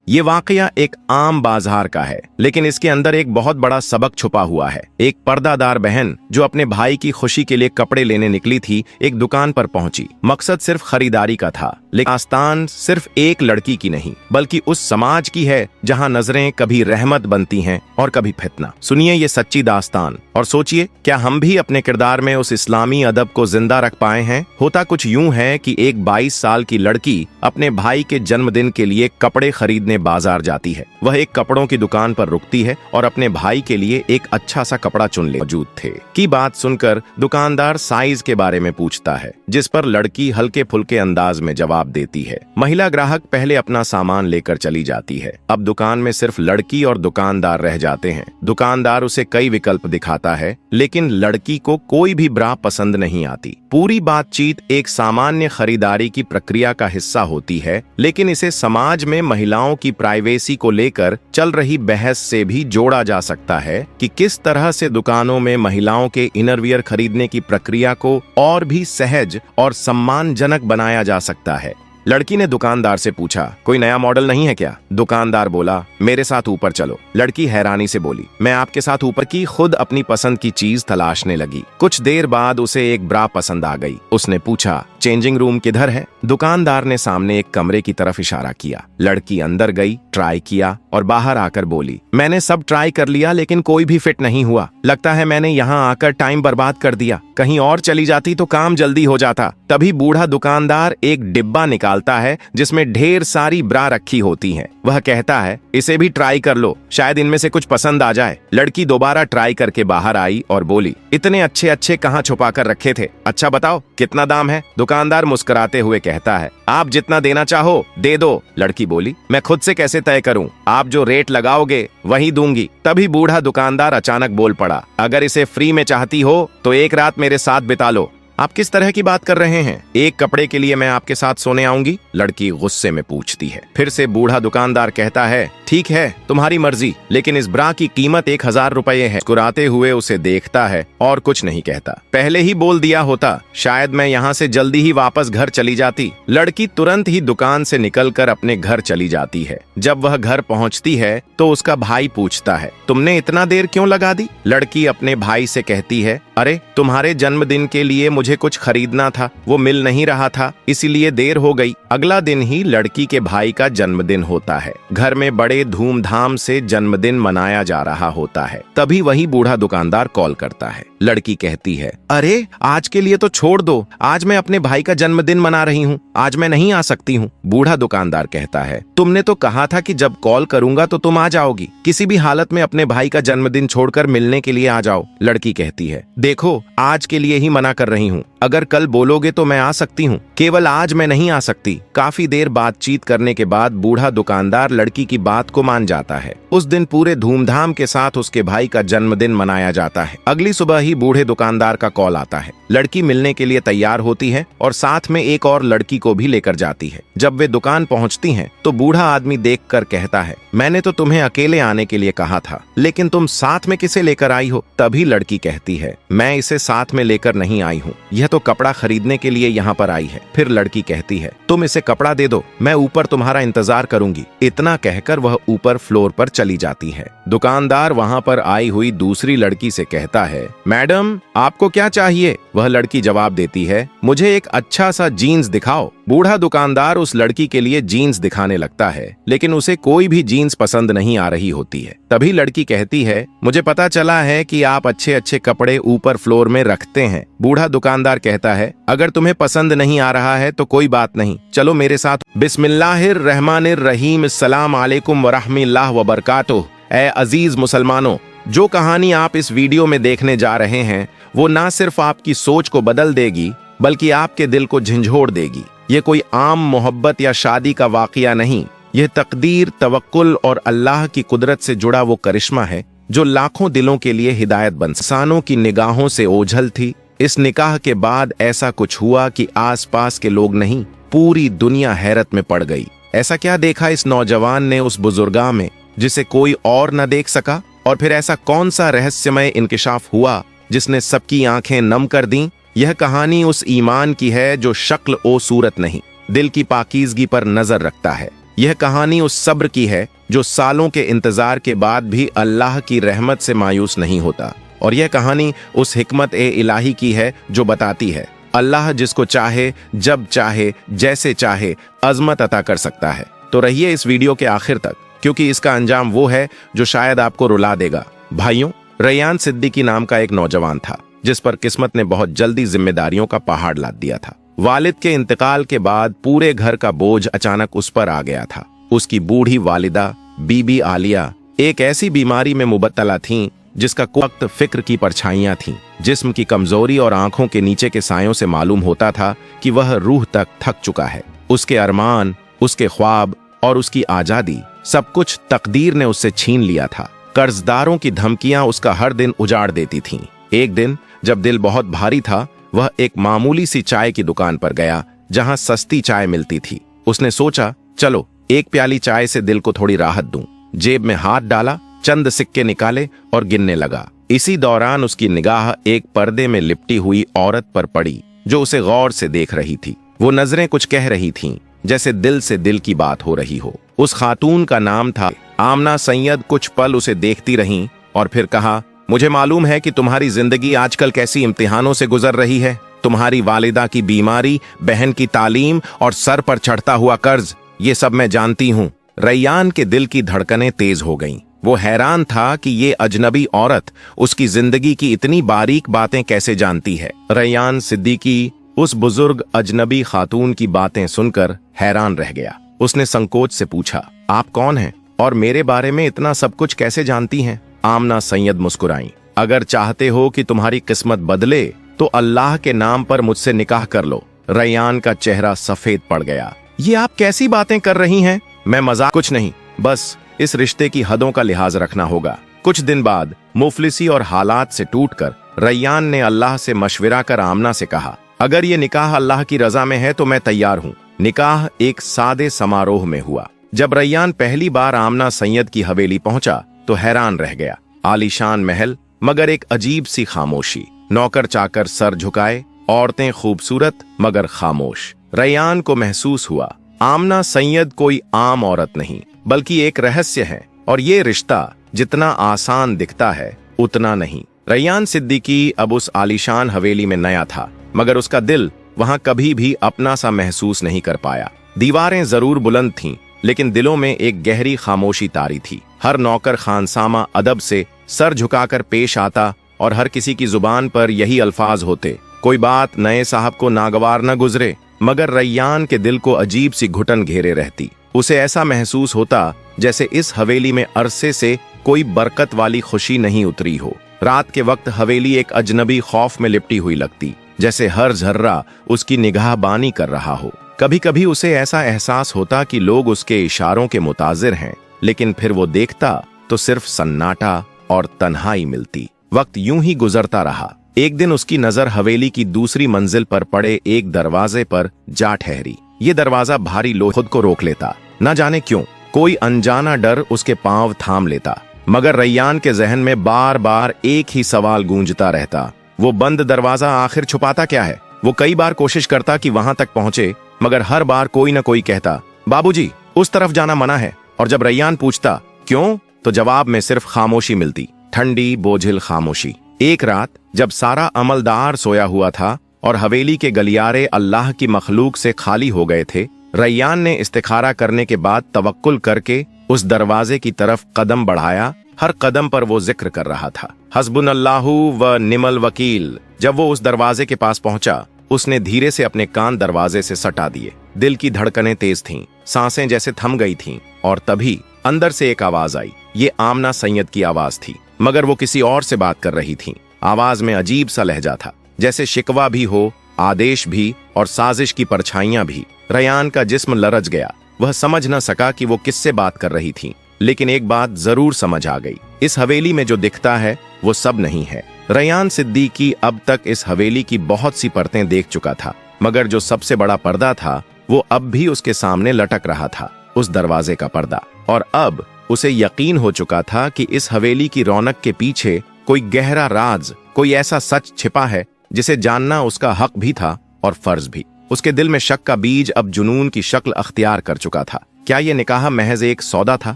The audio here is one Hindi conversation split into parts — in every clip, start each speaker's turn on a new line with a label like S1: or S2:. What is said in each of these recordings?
S1: ये वाकया एक आम बाजार का है, लेकिन इसके अंदर एक बहुत बड़ा सबक छुपा हुआ है। एक पर्दादार बहन जो अपने भाई की खुशी के लिए कपड़े लेने निकली थी, एक दुकान पर पहुंची। मकसद सिर्फ खरीदारी का था, लेकिन आस्तान सिर्फ एक लड़की की नहीं, बल्कि उस समाज की है जहां नजरें कभी रहमत बनती हैं और कभी फितना। सुनिए ये सच्ची दास्तान और सोचिए, क्या हम भी अपने किरदार में उस इस्लामी अदब को जिंदा रख पाए हैं। होता कुछ यूं है कि एक 22 साल की लड़की अपने भाई के जन्मदिन के लिए कपड़े खरीदने बाजार जाती है। वह एक कपड़ों की दुकान पर रुकती है और अपने भाई के लिए एक अच्छा सा कपड़ा चुन ले। मौजूद थे की बात सुनकर दुकानदार साइज के बारे में पूछता है, जिस पर लड़की हल्के फुल्के अंदाज में जवाब देती है। महिला ग्राहक पहले अपना सामान लेकर चली जाती है। अब दुकान में सिर्फ लड़की और दुकानदार रह जाते हैं। दुकानदार उसे कई विकल्प दिखाता है, लेकिन लड़की को कोई भी ब्रा पसंद नहीं आती। पूरी बातचीत एक सामान्य खरीदारी की प्रक्रिया का हिस्सा होती है, लेकिन इसे समाज में महिलाओं की प्राइवेसी को लेकर चल रही बहस से भी जोड़ा जा सकता है कि किस तरह से दुकानों में महिलाओं के इनरवियर खरीदने की प्रक्रिया को और भी सहज और सम्मानजनक बनाया जा सकता है। लड़की ने दुकानदार से पूछा, कोई नया मॉडल नहीं है क्या? दुकानदार बोला, मेरे साथ ऊपर चलो। लड़की हैरानी से बोली, मैं आपके साथ ऊपर की खुद अपनी पसंद की चीज तलाशने लगी। कुछ देर बाद उसे एक ब्रा पसंद आ गई। उसने पूछा, चेंजिंग रूम किधर है? दुकानदार ने सामने एक कमरे की तरफ इशारा किया। लड़की अंदर गई, ट्राई किया और बाहर आकर बोली, मैंने सब ट्राई कर लिया लेकिन कोई भी फिट नहीं हुआ। लगता है मैंने यहाँ आकर टाइम बर्बाद कर दिया। कहीं और चली जाती तो काम जल्दी हो जाता। तभी बूढ़ा दुकानदार एक डिब्बा निकालता है जिसमें ढेर सारी ब्रा रखी होती हैं। वह कहता है, इसे भी ट्राई कर लो, शायद इनमें से कुछ पसंद आ जाए। लड़की दोबारा ट्राई करके बाहर आई और बोली, इतने अच्छे अच्छे कहाँ छुपा कर रखे थे? अच्छा बताओ कितना दाम है? दुकानदार मुस्कुराते हुए कहता है, आप जितना देना चाहो दे दो। लड़की बोली, मैं खुद से कैसे तय करूं? आप जो रेट लगाओगे वही दूंगी। तभी बूढ़ा दुकानदार अचानक बोल पड़ा, अगर इसे फ्री में चाहती हो तो एक रात मेरे साथ बिता लो। आप किस तरह की बात कर रहे हैं? एक कपड़े के लिए मैं आपके साथ सोने आऊंगी? लड़की गुस्से में पूछती है। फिर से बूढ़ा दुकानदार कहता है, ठीक है तुम्हारी मर्जी, लेकिन इस ब्रा की कीमत 1000 रुपये है। मुस्कुराते हुए उसे देखता है और कुछ नहीं कहता। पहले ही बोल दिया होता, शायद मैं यहाँ से जल्दी ही वापस घर चली जाती। लड़की तुरंत ही दुकान से निकलकर अपने घर चली जाती है। जब वह घर पहुँचती है तो उसका भाई पूछता है, तुमने इतना देर क्यों लगा दी? लड़की अपने भाई से कहती है, अरे तुम्हारे जन्मदिन के लिए मुझे कुछ खरीदना था, वो मिल नहीं रहा था, इसीलिए देर हो गई। अगला दिन ही लड़की के भाई का जन्मदिन होता है। घर में बड़े धूमधाम से जन्मदिन मनाया जा रहा होता है। तभी वही बूढ़ा दुकानदार कॉल करता है। लड़की कहती है, अरे आज के लिए तो छोड़ दो, आज मैं अपने भाई का जन्मदिन मना रही हूँ, आज मैं नहीं आ सकती हूँ। बूढ़ा दुकानदार कहता है, तुमने तो कहा था कि जब कॉल करूंगा तो तुम आ जाओगी। किसी भी हालत में अपने भाई का जन्मदिन छोड़कर मिलने के लिए आ जाओ। लड़की कहती है, देखो आज के लिए ही मना कर रही हूँ, अगर कल बोलोगे तो मैं आ सकती हूँ, केवल आज मैं नहीं आ सकती। काफी देर बातचीत करने के बाद बूढ़ा दुकानदार लड़की की बात को मान जाता है। उस दिन पूरे धूमधाम के साथ उसके भाई का जन्मदिन मनाया जाता है। अगली सुबह ही बूढ़े दुकानदार का कॉल आता है। लड़की मिलने के लिए तैयार होती है और साथ में एक और लड़की को भी लेकर जाती है। जब वे दुकान पहुंचती हैं तो बूढ़ा आदमी देखकर कहता है, मैंने तो तुम्हें अकेले आने के लिए कहा था, लेकिन तुम साथ में किसे लेकर आई हो? तभी लड़की कहती है, मैं इसे साथ में लेकर नहीं आई हूँ, यह तो कपड़ा खरीदने के लिए यहाँ पर आई है। फिर लड़की कहती है, तुम इसे कपड़ा दे दो, मैं ऊपर तुम्हारा इंतजार करूंगी। इतना कहकर वह ऊपर फ्लोर पर चली जाती है। दुकानदार वहाँ पर आई हुई दूसरी लड़की से कहता है, मैडम आपको क्या चाहिए? वह लड़की जवाब देती है, मुझे एक अच्छा सा जीन्स दिखाओ। बूढ़ा दुकानदार उस लड़की के लिए जीन्स दिखाने लगता है, लेकिन उसे कोई भी जीन्स पसंद नहीं आ रही होती है। तभी लड़की कहती है, मुझे पता चला है कि आप अच्छे अच्छे कपड़े ऊपर फ्लोर में रखते हैं। बूढ़ा दुकानदार कहता है, अगर तुम्हें पसंद नहीं आ रहा है तो कोई बात नहीं, चलो मेरे साथ। बिस्मिल्लाहिर्रहमानिर्रहीम, अस्सलाम वालेकुम वरहमतुल्लाहि वबरकातुहू। ए अजीज मुसलमानों, जो कहानी आप इस वीडियो में देखने जा रहे हैं वो ना सिर्फ आपकी सोच को बदल देगी बल्कि आपके दिल को झंझोड़ देगी। ये कोई आम मोहब्बत या शादी का वाकया नहीं, यह तकदीर, तवक्कुल और अल्लाह की कुदरत से जुड़ा वो करिश्मा है जो लाखों दिलों के लिए हिदायत बन। इंसानों की निगाहों से ओझल थी। इस निकाह के बाद ऐसा कुछ हुआ कि आसपास के लोग नहीं, पूरी दुनिया हैरत में पड़ गई। ऐसा क्या देखा इस नौजवान ने उस बुजुर्गा में जिसे कोई और न देख सका? और फिर ऐसा कौन सा रहस्यमय इंकिशाफ हुआ जिसने सबकी आंखें नम कर दी? यह कहानी उस ईमान की है जो शक्ल ओ सूरत नहीं, दिल की पाकीज़गी पर नजर रखता है। यह कहानी उस सब्र की है जो सालों के इंतजार के बाद भी अल्लाह की रहमत से मायूस नहीं होता। और यह कहानी उस हिकमत ए इलाही की है जो बताती है अल्लाह जिसको चाहे, जब चाहे, जैसे चाहे अजमत अता कर सकता है। तो रहिए इस वीडियो के आखिर तक, क्योंकि इसका अंजाम वो है जो शायद आपको रुला देगा। भाइयों, रैयान सिद्दीकी नाम का एक नौजवान था जिस पर किस्मत ने बहुत जल्दी जिम्मेदारियों का पहाड़ लाद दिया था। वालिद के इंतकाल के बाद पूरे घर का बोझ अचानक उस पर आ गया था। उसकी बूढ़ी वालिदा बीबी आलिया एक ऐसी बीमारी में मुबत्तला थीं जिसका वक्त फिक्र की परछाइयां थीं। जिस्म की कमजोरी और आंखों के नीचे के सायों से मालूम होता था कि वह रूह तक थक चुका है। उसके अरमान, उसके ख्वाब और उसकी आजादी सब कुछ तकदीर ने उससे छीन लिया था। कर्जदारों की धमकियां उसका हर दिन उजाड़ देती थीं। एक दिन जब दिल बहुत भारी था, वह एक मामूली सी चाय की दुकान पर गया जहां सस्ती चाय मिलती थी। उसने सोचा, चलो एक प्याली चाय से दिल को थोड़ी राहत दूं। जेब में हाथ डाला, चंद सिक्के निकाले और गिनने लगा। इसी दौरान उसकी निगाह एक पर्दे में लिपटी हुई औरत पर पड़ी जो उसे गौर से देख रही थी। वो नजरें कुछ कह रही थीं, जैसे दिल से दिल की बात हो रही हो। उस खातून का नाम था आमना सैयद। कुछ पल उसे देखती रहीं और फिर कहा, मुझे मालूम है कि तुम्हारी जिंदगी आजकल कैसी इम्तिहानों से गुजर रही है। तुम्हारी वालिदा की बीमारी, बहन की तालीम और सर पर चढ़ता हुआ कर्ज, ये सब मैं जानती हूँ। रैयान के दिल की धड़कनें तेज हो गईं। वो हैरान था कि ये अजनबी औरत उसकी जिंदगी की इतनी बारीक बातें कैसे जानती है। रैयान सिद्दीकी उस बुजुर्ग अजनबी खातून की बातें सुनकर हैरान रह गया। उसने संकोच से पूछा, आप कौन हैं और मेरे बारे में इतना सब कुछ कैसे जानती हैं? आमना सैयद मुस्कुराई। अगर चाहते हो कि तुम्हारी किस्मत बदले तो अल्लाह के नाम पर मुझसे निकाह कर लो। रैयान का चेहरा सफेद पड़ गया। ये आप कैसी बातें कर रही हैं? मैं मजाक कुछ नहीं, बस इस रिश्ते की हदों का लिहाज रखना होगा। कुछ दिन बाद मुफलिसी और हालात से टूटकर रैयान ने अल्लाह से मशविरा कर आमना से कहा, अगर ये निकाह अल्लाह की रजा में है तो मैं तैयार हूँ। निकाह एक सादे समारोह में हुआ। जब रैयान पहली बार आमना सैयद की हवेली पहुंचा तो हैरान रह गया। आलीशान महल, मगर एक अजीब सी खामोशी। नौकर चाकर सर झुकाए, औरतें खूबसूरत मगर खामोश। रैयान को महसूस हुआ आमना सैयद कोई आम औरत नहीं, बल्कि एक रहस्य है, और ये रिश्ता जितना आसान दिखता है उतना नहीं। रैयान सिद्दीकी अब उस आलीशान हवेली में नया था, मगर उसका दिल वहां कभी भी अपना सा महसूस नहीं कर पाया। दीवारें जरूर बुलंद थीं, लेकिन दिलों में एक गहरी खामोशी तारी थी। हर नौकर खानसामा अदब से सर झुकाकर पेश आता और हर किसी की जुबान पर यही अल्फाज होते, कोई बात नए साहब को नागवार न गुजरे। मगर रैयान के दिल को अजीब सी घुटन घेरे रहती। उसे ऐसा महसूस होता जैसे इस हवेली में अरसे से कोई बरकत वाली खुशी नहीं उतरी हो। रात के वक्त हवेली एक अजनबी खौफ में लिपटी हुई लगती, जैसे हर झर्रा उसकी निगाहबानी कर रहा हो। कभी कभी उसे ऐसा एहसास होता कि लोग उसके इशारों के मुताजिर हैं, लेकिन फिर वो देखता तो सिर्फ सन्नाटा और तन्हाई मिलती। वक्त यूं ही गुजरता रहा। एक दिन उसकी नजर हवेली की दूसरी मंजिल पर पड़े एक दरवाजे पर जा ठहरी। ये दरवाजा भारी लोग खुद को रोक लेता, न जाने क्यों कोई अनजाना डर उसके पांव थाम लेता। मगर रैयान के जहन में बार बार एक ही सवाल गूंजता रहता, वो बंद दरवाजा आखिर छुपाता क्या है? वो कई बार कोशिश करता कि वहां तक पहुंचे, मगर हर बार कोई न कोई कहता, बाबूजी उस तरफ जाना मना है। और जब रैयान पूछता क्यों, तो जवाब में सिर्फ खामोशी मिलती, ठंडी बोझिल खामोशी। एक रात जब सारा अमलदार सोया हुआ था और हवेली के गलियारे अल्लाह की मखलूक से खाली हो गए थे, रैयान ने इस्तिखारा करने के बाद तवक्कुल करके उस दरवाजे की तरफ कदम बढ़ाया। हर कदम पर वो जिक्र कर रहा था, हस्बुनल्लाहु व निमल वकील। जब वो उस दरवाजे के पास पहुंचा, उसने धीरे से अपने कान दरवाजे से सटा दिए। दिल की धड़कनें तेज थीं, सांसें जैसे थम गई थीं, और तभी अंदर से एक आवाज आई। ये आमना सैयद की आवाज थी, मगर वो किसी और से बात कर रही थी। आवाज में अजीब सा लहजा था, जैसे शिकवा भी हो, आदेश भी और साजिश की परछाइयां भी। रैयान का जिस्म लरज गया। वह समझ न सका कि वो किससे बात कर रही थी, लेकिन एक बात जरूर समझ आ गई, इस हवेली में जो दिखता है वो सब नहीं है। रैयान सिद्दीकी अब तक इस हवेली की बहुत सी परतें देख चुका था, मगर जो सबसे बड़ा पर्दा था वो अब भी उसके सामने लटक रहा था, उस दरवाजे का पर्दा। और अब उसे यकीन हो चुका था कि इस हवेली की रौनक के पीछे कोई गहरा राज, कोई ऐसा सच छिपा है जिसे जानना उसका हक भी था और फर्ज भी। उसके दिल में शक का बीज अब जुनून की शक्ल अख्तियार कर चुका था। क्या ये निकाह महज एक सौदा था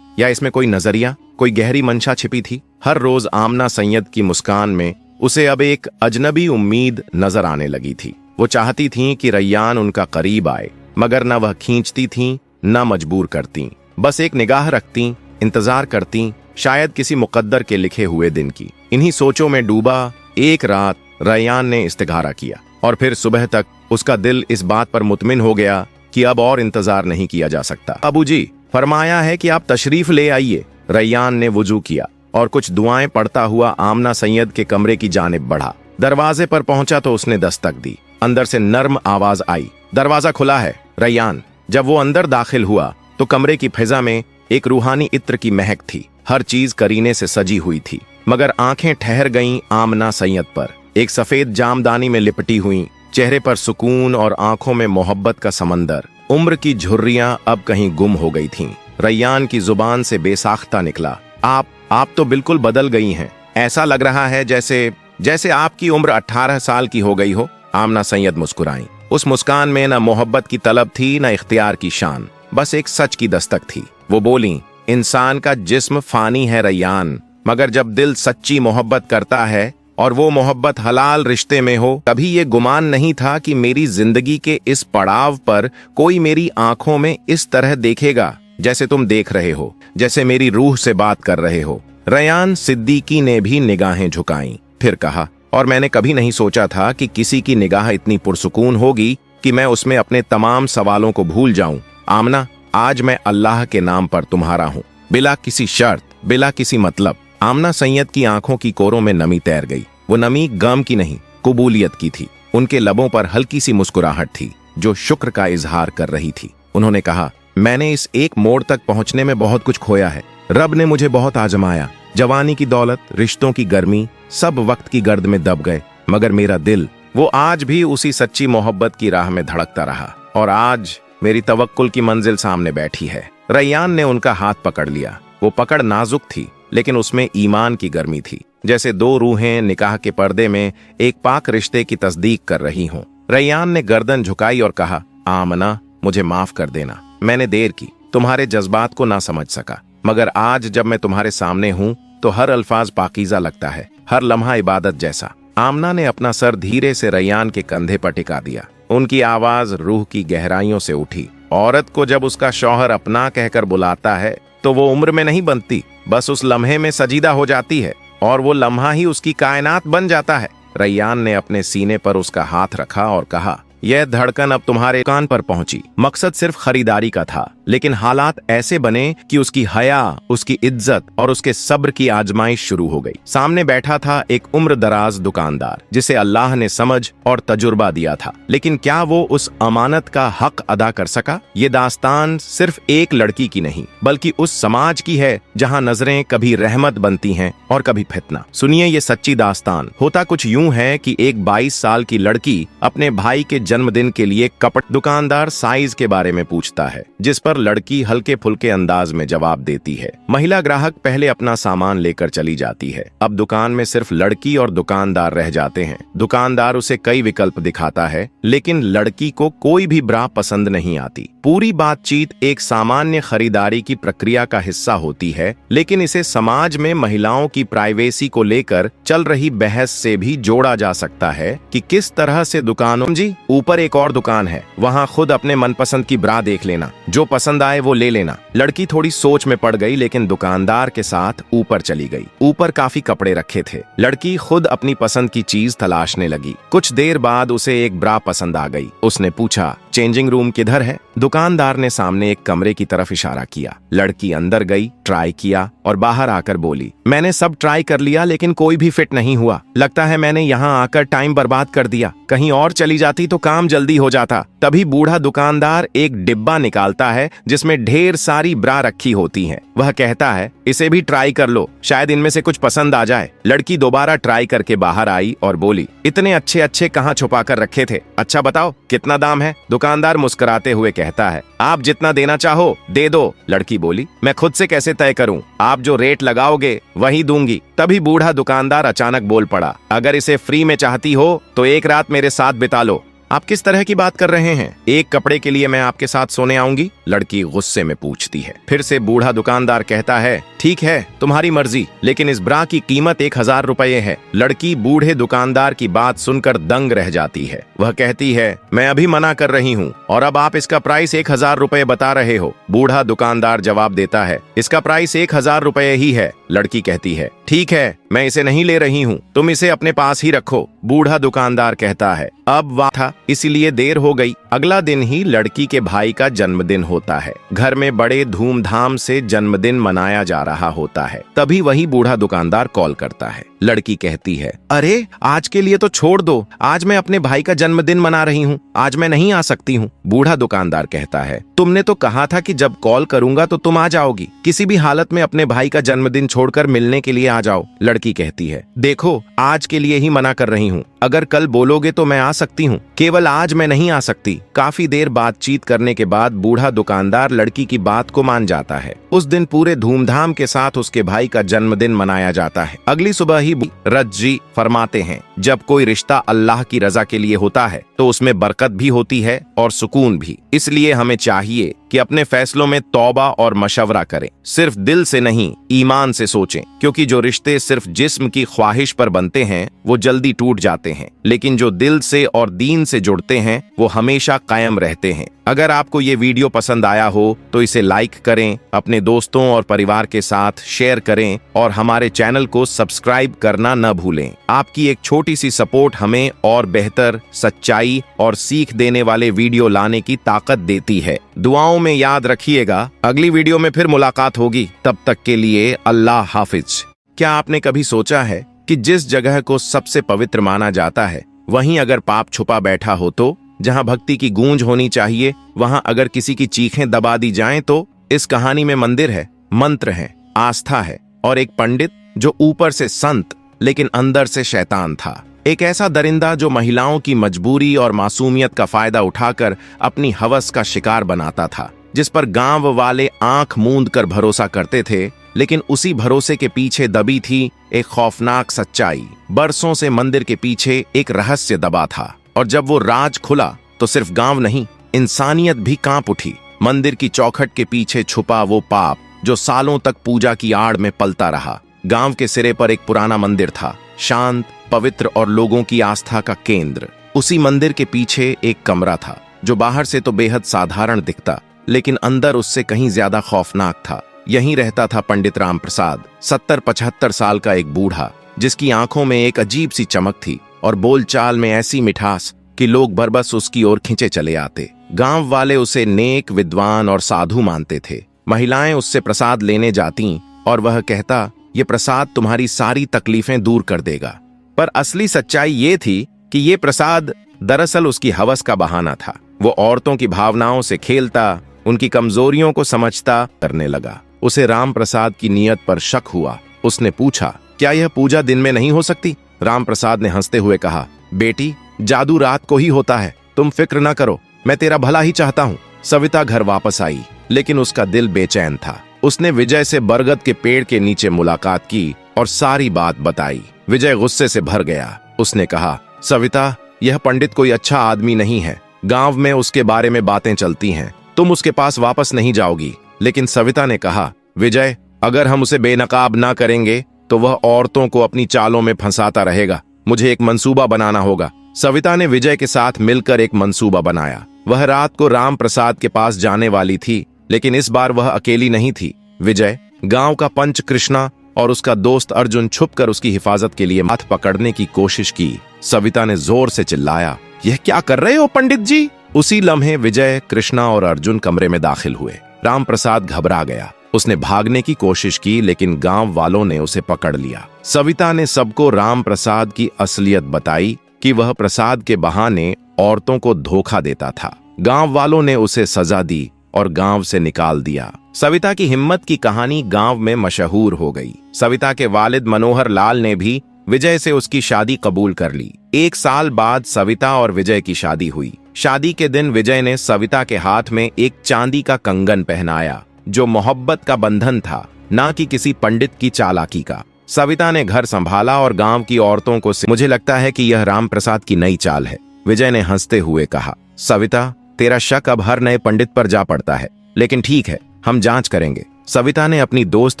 S1: या इसमें कोई नजरिया, कोई गहरी मंशा छिपी थी? हर रोज आमना सैयद की मुस्कान में उसे अब एक अजनबी उम्मीद नजर आने लगी थी। वो चाहती थीं कि रैयान उनका करीब आए, मगर न वह खींचती थीं न मजबूर करती। बस एक निगाह रखती, इंतजार करती, शायद किसी मुकद्दर के लिखे हुए दिन की। इन्हीं सोचों में डूबा एक रात रैयान ने इस्तिखारा किया और फिर सुबह तक उसका दिल इस बात पर मुतमिन हो गया कि अब और इंतजार नहीं किया जा सकता। अबू जी, फरमाया है कि आप तशरीफ ले आइए। रैयान ने वुजू किया और कुछ दुआएं पढ़ता हुआ आमना सैयद के कमरे की जानिब बढ़ा। दरवाजे पर पहुंचा तो उसने दस्तक दी। अंदर से नर्म आवाज आई, दरवाजा खुला है रैयान। जब वो अंदर दाखिल हुआ तो कमरे की फिजा में एक रूहानी इत्र की महक थी। हर चीज करीने से सजी हुई थी, मगर आंखें ठहर गईं आमना सैयद पर। एक सफेद जामदानी में लिपटी हुई, चेहरे पर सुकून और आंखों में मोहब्बत का समंदर। उम्र की झुर्रियां अब कहीं गुम हो गई थीं। रैयान की जुबान से बेसाख्ता निकला, आप तो बिल्कुल बदल गई हैं। ऐसा लग रहा है जैसे आपकी उम्र 18 साल की हो गई हो। आमना सैयद मुस्कुराई। उस मुस्कान में न मोहब्बत की तलब थी न इख्तियार की शान, बस एक सच की दस्तक थी। वो बोली, इंसान का जिस्म फानी है रैयान, मगर जब दिल सच्ची मोहब्बत करता है और वो मोहब्बत हलाल रिश्ते में हो, कभी ये गुमान नहीं था कि मेरी जिंदगी के इस पड़ाव पर कोई मेरी आंखों में इस तरह देखेगा जैसे तुम देख रहे हो, जैसे मेरी रूह से बात कर रहे हो। रैयान सिद्दीकी ने भी निगाहें झुकाईं, फिर कहा, और मैंने कभी नहीं सोचा था कि किसी की निगाह इतनी पुरसुकून होगी कि मैं उसमें अपने तमाम सवालों को भूल जाऊं। आमना, आज मैं अल्लाह के नाम पर तुम्हारा हूं, बिला किसी शर्त, बिला किसी मतलब। आमना सैयद की आंखों की कोरों में नमी तैर गई। वो नमी गम की नहीं, कबूलियत की थी। उनके लबों पर हल्की सी मुस्कुराहट थी जो शुक्र का इजहार कर रही थी। उन्होंने कहा, मैंने इस एक मोड़ तक पहुंचने में बहुत कुछ खोया है। रब ने मुझे बहुत आजमाया। जवानी की दौलत, रिश्तों की गर्मी, सब वक्त की गर्द में दब गए, मगर मेरा दिल, वो आज भी उसी सच्ची मोहब्बत की राह में धड़कता रहा। और आज मेरी तवक्कुल की मंजिल सामने बैठी है। रैयान ने उनका हाथ पकड़ लिया। वो पकड़ नाजुक थी, लेकिन उसमें ईमान की गर्मी थी, जैसे दो रूहें निकाह के पर्दे में एक पाक रिश्ते की तस्दीक कर रही हों। रैयान ने गर्दन झुकाई और कहा, आमना, मुझे माफ कर देना, मैंने देर की, तुम्हारे जज्बात को ना समझ सका, मगर आज जब मैं तुम्हारे सामने हूँ तो हर अल्फाज पाकीज़ा लगता है, हर लम्हा इबादत जैसा। आमना ने अपना सर धीरे से रैयान के कंधे पर टिका दिया। उनकी आवाज रूह की गहराइयों से उठी। औरत को जब उसका शौहर अपना कहकर बुलाता है तो वो उम्र में नहीं बनती, बस उस लम्हे में सजीदा हो जाती है, और वो लम्हा ही उसकी कायनात बन जाता है। रैयान ने अपने सीने पर उसका हाथ रखा और कहा, यह धड़कन अब तुम्हारे कान पर पहुंची। मकसद सिर्फ खरीदारी का था, लेकिन हालात ऐसे बने कि उसकी हया, उसकी इज्जत और उसके सब्र की आजमाइश शुरू हो गई। सामने बैठा था एक उम्र दराज दुकानदार, जिसे अल्लाह ने समझ और तजुर्बा दिया था, लेकिन क्या वो उस अमानत का हक अदा कर सका? ये दास्तान सिर्फ एक लड़की की नहीं, बल्कि उस समाज की है जहाँ नजरें कभी रहमत बनती हैं और कभी फितना। सुनिए ये सच्ची दास्तान। होता कुछ यूं है कि एक 22 साल की लड़की अपने भाई के जन्मदिन के लिए कपड़े दुकानदार साइज के बारे में पूछता है, जिस पर लड़की हल्के फुल्के अंदाज में जवाब देती है। महिला ग्राहक पहले अपना सामान लेकर चली जाती है। अब दुकान में सिर्फ लड़की और दुकानदार रह जाते हैं। दुकानदार उसे कई विकल्प दिखाता है, लेकिन लड़की को कोई भी ब्रा पसंद नहीं आती। पूरी बातचीत एक सामान्य खरीदारी की प्रक्रिया का हिस्सा होती है, लेकिन इसे समाज में महिलाओं की प्राइवेसी को लेकर चल रही बहस से भी जोड़ा जा सकता है कि किस तरह से दुकानों जी ऊपर एक और दुकान है, वहाँ खुद अपने मनपसंद की ब्रा देख लेना, जो पसंद आए वो ले लेना। लड़की थोड़ी सोच में पड़ गई, लेकिन दुकानदार के साथ ऊपर चली गई। ऊपर काफी कपड़े रखे थे। लड़की खुद अपनी पसंद की चीज तलाशने लगी। कुछ देर बाद उसे एक ब्रा पसंद आ गई। उसने पूछा, चेंजिंग रूम किधर है? दुकानदार ने सामने एक कमरे की तरफ इशारा किया। लड़की अंदर गई, ट्राई किया और बाहर आकर बोली, मैंने सब ट्राई कर लिया, लेकिन कोई भी फिट नहीं हुआ। लगता है मैंने यहाँ आकर टाइम बर्बाद कर दिया। कहीं और चली जाती तो काम जल्दी हो जाता। तभी बूढ़ा दुकानदार एक डिब्बा निकालता है जिसमें ढेर सारी ब्रा रखी होती हैं। वह कहता है, इसे भी ट्राई कर लो, शायद इनमें से कुछ पसंद आ जाए। लड़की दोबारा ट्राई करके बाहर आई और बोली, इतने अच्छे अच्छे कहाँ छुपा कर रखे थे? अच्छा बताओ कितना दाम है? दुकानदार मुस्कुराते हुए कहता है, आप जितना देना चाहो दे दो। लड़की बोली, मैं खुद से कैसे तय करूं? आप जो रेट लगाओगे वही दूंगी। तभी बूढ़ा दुकानदार अचानक बोल पड़ा, अगर इसे फ्री में चाहती हो तो एक रात मेरे साथ बिता लो। आप किस तरह की बात कर रहे हैं? एक कपड़े के लिए मैं आपके साथ सोने आऊंगी? लड़की गुस्से में पूछती है। फिर से बूढ़ा दुकानदार कहता है, ठीक है, तुम्हारी मर्जी, लेकिन इस ब्रा की कीमत 1000 रुपये है। लड़की बूढ़े दुकानदार की बात सुनकर दंग रह जाती है। वह कहती है, मैं अभी मना कर रही हूँ और अब आप इसका प्राइस 1000 रुपये बता रहे हो। बूढ़ा दुकानदार जवाब देता है, इसका प्राइस 1000 रुपये ही है। लड़की कहती है, ठीक है, मैं इसे नहीं ले रही हूँ, तुम इसे अपने पास ही रखो। बूढ़ा दुकानदार कहता है, अब वाह था, इसलिए देर हो गई। अगला दिन ही लड़की के भाई का जन्मदिन होता है। घर में बड़े धूमधाम से जन्मदिन मनाया जा रहा होता है। तभी वही बूढ़ा दुकानदार कॉल करता है। लड़की कहती है, अरे आज के लिए तो छोड़ दो, आज मैं अपने भाई का जन्मदिन मना रही हूँ, आज मैं नहीं आ सकती हूँ। बूढ़ा दुकानदार कहता है, तुमने तो कहा था कि जब कॉल करूंगा तो तुम आ जाओगी, किसी भी हालत में अपने भाई का जन्मदिन छोड़कर मिलने के लिए आ जाओ। लड़की कहती है, देखो आज के लिए ही मना कर रही हूँ, अगर कल बोलोगे तो मैं आ सकती हूँ, केवल आज मैं नहीं आ सकती। काफी देर बातचीत करने के बाद बूढ़ा दुकानदार लड़की की बात को मान जाता है। उस दिन पूरे धूमधाम के साथ उसके भाई का जन्मदिन मनाया जाता है। अगली सुबह ही रज जी फरमाते हैं, जब कोई रिश्ता अल्लाह की रजा के लिए होता है तो उसमें बरकत भी होती है और सुकून भी। इसलिए हमें चाहिए कि अपने फैसलों में तौबा और मशवरा करें, सिर्फ दिल से नहीं ईमान से सोचें, क्योंकि जो रिश्ते सिर्फ जिस्म की ख्वाहिश पर बनते हैं वो जल्दी टूट जाते हैं, लेकिन जो दिल से और दीन से जुड़ते हैं वो हमेशा कायम रहते हैं। अगर आपको ये वीडियो पसंद आया हो तो इसे लाइक करें, अपने दोस्तों और परिवार के साथ शेयर करें और हमारे चैनल को सब्सक्राइब करना न भूलें। आपकी एक छोटी सी सपोर्ट हमें और बेहतर, सच्चाई और सीख देने वाले वीडियो लाने की ताकत देती है। दुआओं में याद रखिएगा। अगली वीडियो में फिर मुलाकात होगी, तब तक के लिए अल्लाह हाफिज। क्या आपने कभी सोचा है कि जिस जगह को सबसे पवित्र माना जाता है वहीं अगर पाप छुपा बैठा हो तो? जहां भक्ति की गूंज होनी चाहिए वहां अगर किसी की चीखें दबा दी जाएं तो? इस कहानी में मंदिर है, मंत्र है, आस्था है और एक पंडित जो ऊपर से संत लेकिन अंदर से शैतान था। एक ऐसा दरिंदा जो महिलाओं की मजबूरी और मासूमियत का फायदा उठाकर अपनी हवस का शिकार बनाता था, जिस पर गांव वाले आंख मूंद कर भरोसा करते थे, लेकिन उसी भरोसे के पीछे दबी थी एक खौफनाक सच्चाई। बरसों से मंदिर के पीछे एक रहस्य दबा था और जब वो राज खुला तो सिर्फ गांव नहीं, इंसानियत भी कांप उठी। मंदिर की चौखट के पीछे छुपा वो पाप जो सालों तक पूजा की आड़ में पलता रहा। गांव के सिरे पर एक पुराना मंदिर था, शांत, पवित्र और लोगों की आस्था का केंद्र। उसी मंदिर के पीछे एक कमरा था जो बाहर से तो बेहद साधारण दिखता, लेकिन अंदर उससे कहीं ज्यादा खौफनाक था। यहीं रहता था पंडित राम प्रसाद, 70-75 साल का एक बूढ़ा, जिसकी आंखों में एक अजीब सी चमक थी और बोलचाल में ऐसी मिठास कि लोग बरबस उसकी ओर खींचे चले आते। गांव वाले उसे नेक, विद्वान और साधु मानते थे। महिलाएं उससे प्रसाद लेने जातीं और वह कहता, ये प्रसाद तुम्हारी सारी तकलीफें दूर कर देगा। पर असली सच्चाई ये थी कि ये प्रसाद दरअसल उसकी हवस का बहाना था। वो औरतों की भावनाओं से खेलता, उनकी कमजोरियों को समझता करने लगा। उसे राम प्रसाद की नीयत पर शक हुआ। उसने पूछा, क्या यह पूजा दिन में नहीं हो सकती? राम प्रसाद ने हंसते हुए कहा, बेटी, जादू रात को ही होता है, तुम फिक्र न करो, मैं तेरा भला ही चाहता हूँ। सविता घर वापस आई, लेकिन उसका दिल बेचैन था। उसने विजय से बरगद के पेड़ के नीचे मुलाकात की और सारी बात बताई। विजय गुस्से से भर गया। उसने कहा, सविता, यह पंडित कोई अच्छा आदमी नहीं है, गांव में उसके बारे में बातें चलती हैं, तुम उसके पास वापस नहीं जाओगी। लेकिन सविता ने कहा, विजय, अगर हम उसे बेनकाब ना करेंगे तो वह औरतों को अपनी चालों में फंसाता रहेगा। मुझे एक मंसूबा बनाना होगा। सविता ने विजय के साथ मिलकर एक मंसूबा बनाया। वह रात को राम प्रसाद के पास जाने वाली थी, लेकिन इस बार वह अकेली नहीं थी। विजय, गांव का पंच कृष्णा और उसका दोस्त अर्जुन छुपकर उसकी हिफाजत के लिए हाथ पकड़ने की कोशिश की। सविता ने जोर से चिल्लाया, यह क्या कर रहे हो पंडित जी? उसी लम्हे विजय, कृष्णा और अर्जुन कमरे में दाखिल हुए। राम प्रसाद घबरा गया। उसने भागने की कोशिश की, लेकिन गांव वालों ने उसे पकड़ लिया। सविता ने सबको राम प्रसाद की असलियत बताई कि वह प्रसाद के बहाने औरतों को धोखा देता था। गांव वालों ने उसे सजा दी और गांव से निकाल दिया। सविता की हिम्मत की कहानी गांव में मशहूर हो गई। सविता के वालिद मनोहर लाल ने भी विजय से उसकी शादी कबूल कर ली। 1 साल बाद सविता और विजय की शादी हुई। शादी के दिन विजय ने सविता के हाथ में एक चांदी का कंगन पहनाया, जो मोहब्बत का बंधन था, ना कि किसी पंडित की चालाकी का। सविता ने घर संभाला और गांव की औरतों को मुझे लगता है कि यह राम प्रसाद की नई चाल है। विजय ने हंसते हुए कहा, सविता, तेरा शक अब हर नए पंडित पर जा पड़ता है, लेकिन ठीक है, हम जांच करेंगे। सविता ने अपनी दोस्त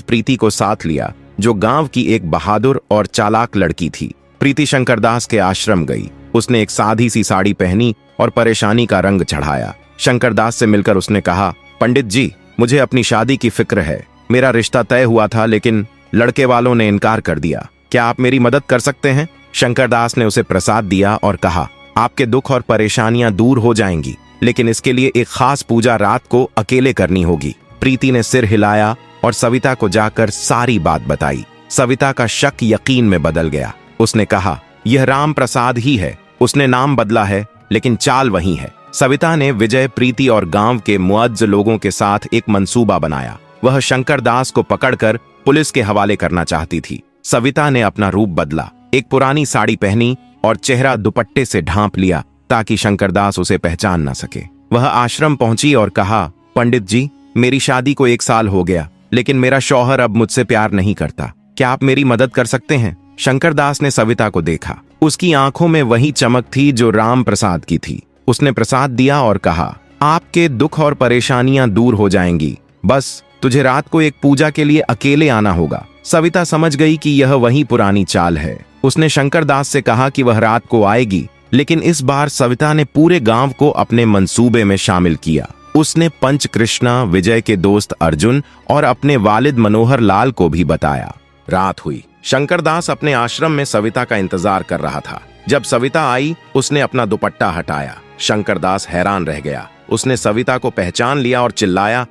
S1: प्रीति को साथ लिया, जो गांव की एक बहादुर और चालाक लड़की थी। प्रीति शंकरदास के आश्रम गई। उसने एक सादी सी साड़ी पहनी और परेशानी का रंग चढ़ाया। शंकरदास से मिलकर उसने कहा, पंडित जी, मुझे अपनी शादी की फिक्र है। मेरा रिश्ता तय हुआ था, लेकिन लड़के वालों ने इनकार कर दिया। क्या आप मेरी मदद कर सकते हैं? शंकरदास ने उसे प्रसाद दिया और कहा, आपके दुख और परेशानियां दूर हो जाएंगी, लेकिन इसके लिए एक खास पूजा रात को अकेले करनी होगी। प्रीति ने सिर हिलाया और सविता को जाकर सारी बात बताई। सविता का शक यकीन में बदल गया। उसने कहा, यह राम प्रसाद ही है। उसने नाम बदला है, लेकिन चाल वही है। सविता ने विजय, प्रीति और गांव के मुअज्ज लोगों के साथ एक मंसूबा बनाया। वह शंकरदास को पकड़कर पुलिस के हवाले करना चाहती थी। सविता ने अपना रूप बदला, एक पुरानी साड़ी पहनी और चेहरा दुपट्टे से ढांप लिया ताकि शंकरदास उसे पहचान न सके। वह आश्रम पहुंची और कहा, पंडित जी, मेरी शादी को 1 साल हो गया, लेकिन मेरा शौहर अब मुझसे प्यार नहीं करता। क्या आप मेरी मदद कर सकते हैं? शंकरदास ने सविता को देखा। उसकी आंखों में वही चमक थी जो राम प्रसाद की थी। उसने प्रसाद दिया और कहा, आपके दुख और परेशानियां दूर हो जाएंगी। बस तुझे रात को एक पूजा के लिए अकेले आना होगा। सविता समझ गई कि यह वही पुरानी चाल है। उसने शंकरदास से कहा कि वह रात को आएगी, लेकिन इस बार सविता ने पूरे गांव को अपने मंसूबे में शामिल किया। उसने पंच कृष्णा, विजय के दोस्त अर्जुन और अपने वालिद मनोहर लाल को भी बताया। रात हुई। शंकरदास अपने आश्रम में सविता का इंतजार कर रहा था। जब सविता आई, उसने अपना दुपट्टा हटाया। शंकरदास हैरान रह गया। उसने सविता को पहचान लिया और चिल्लाया,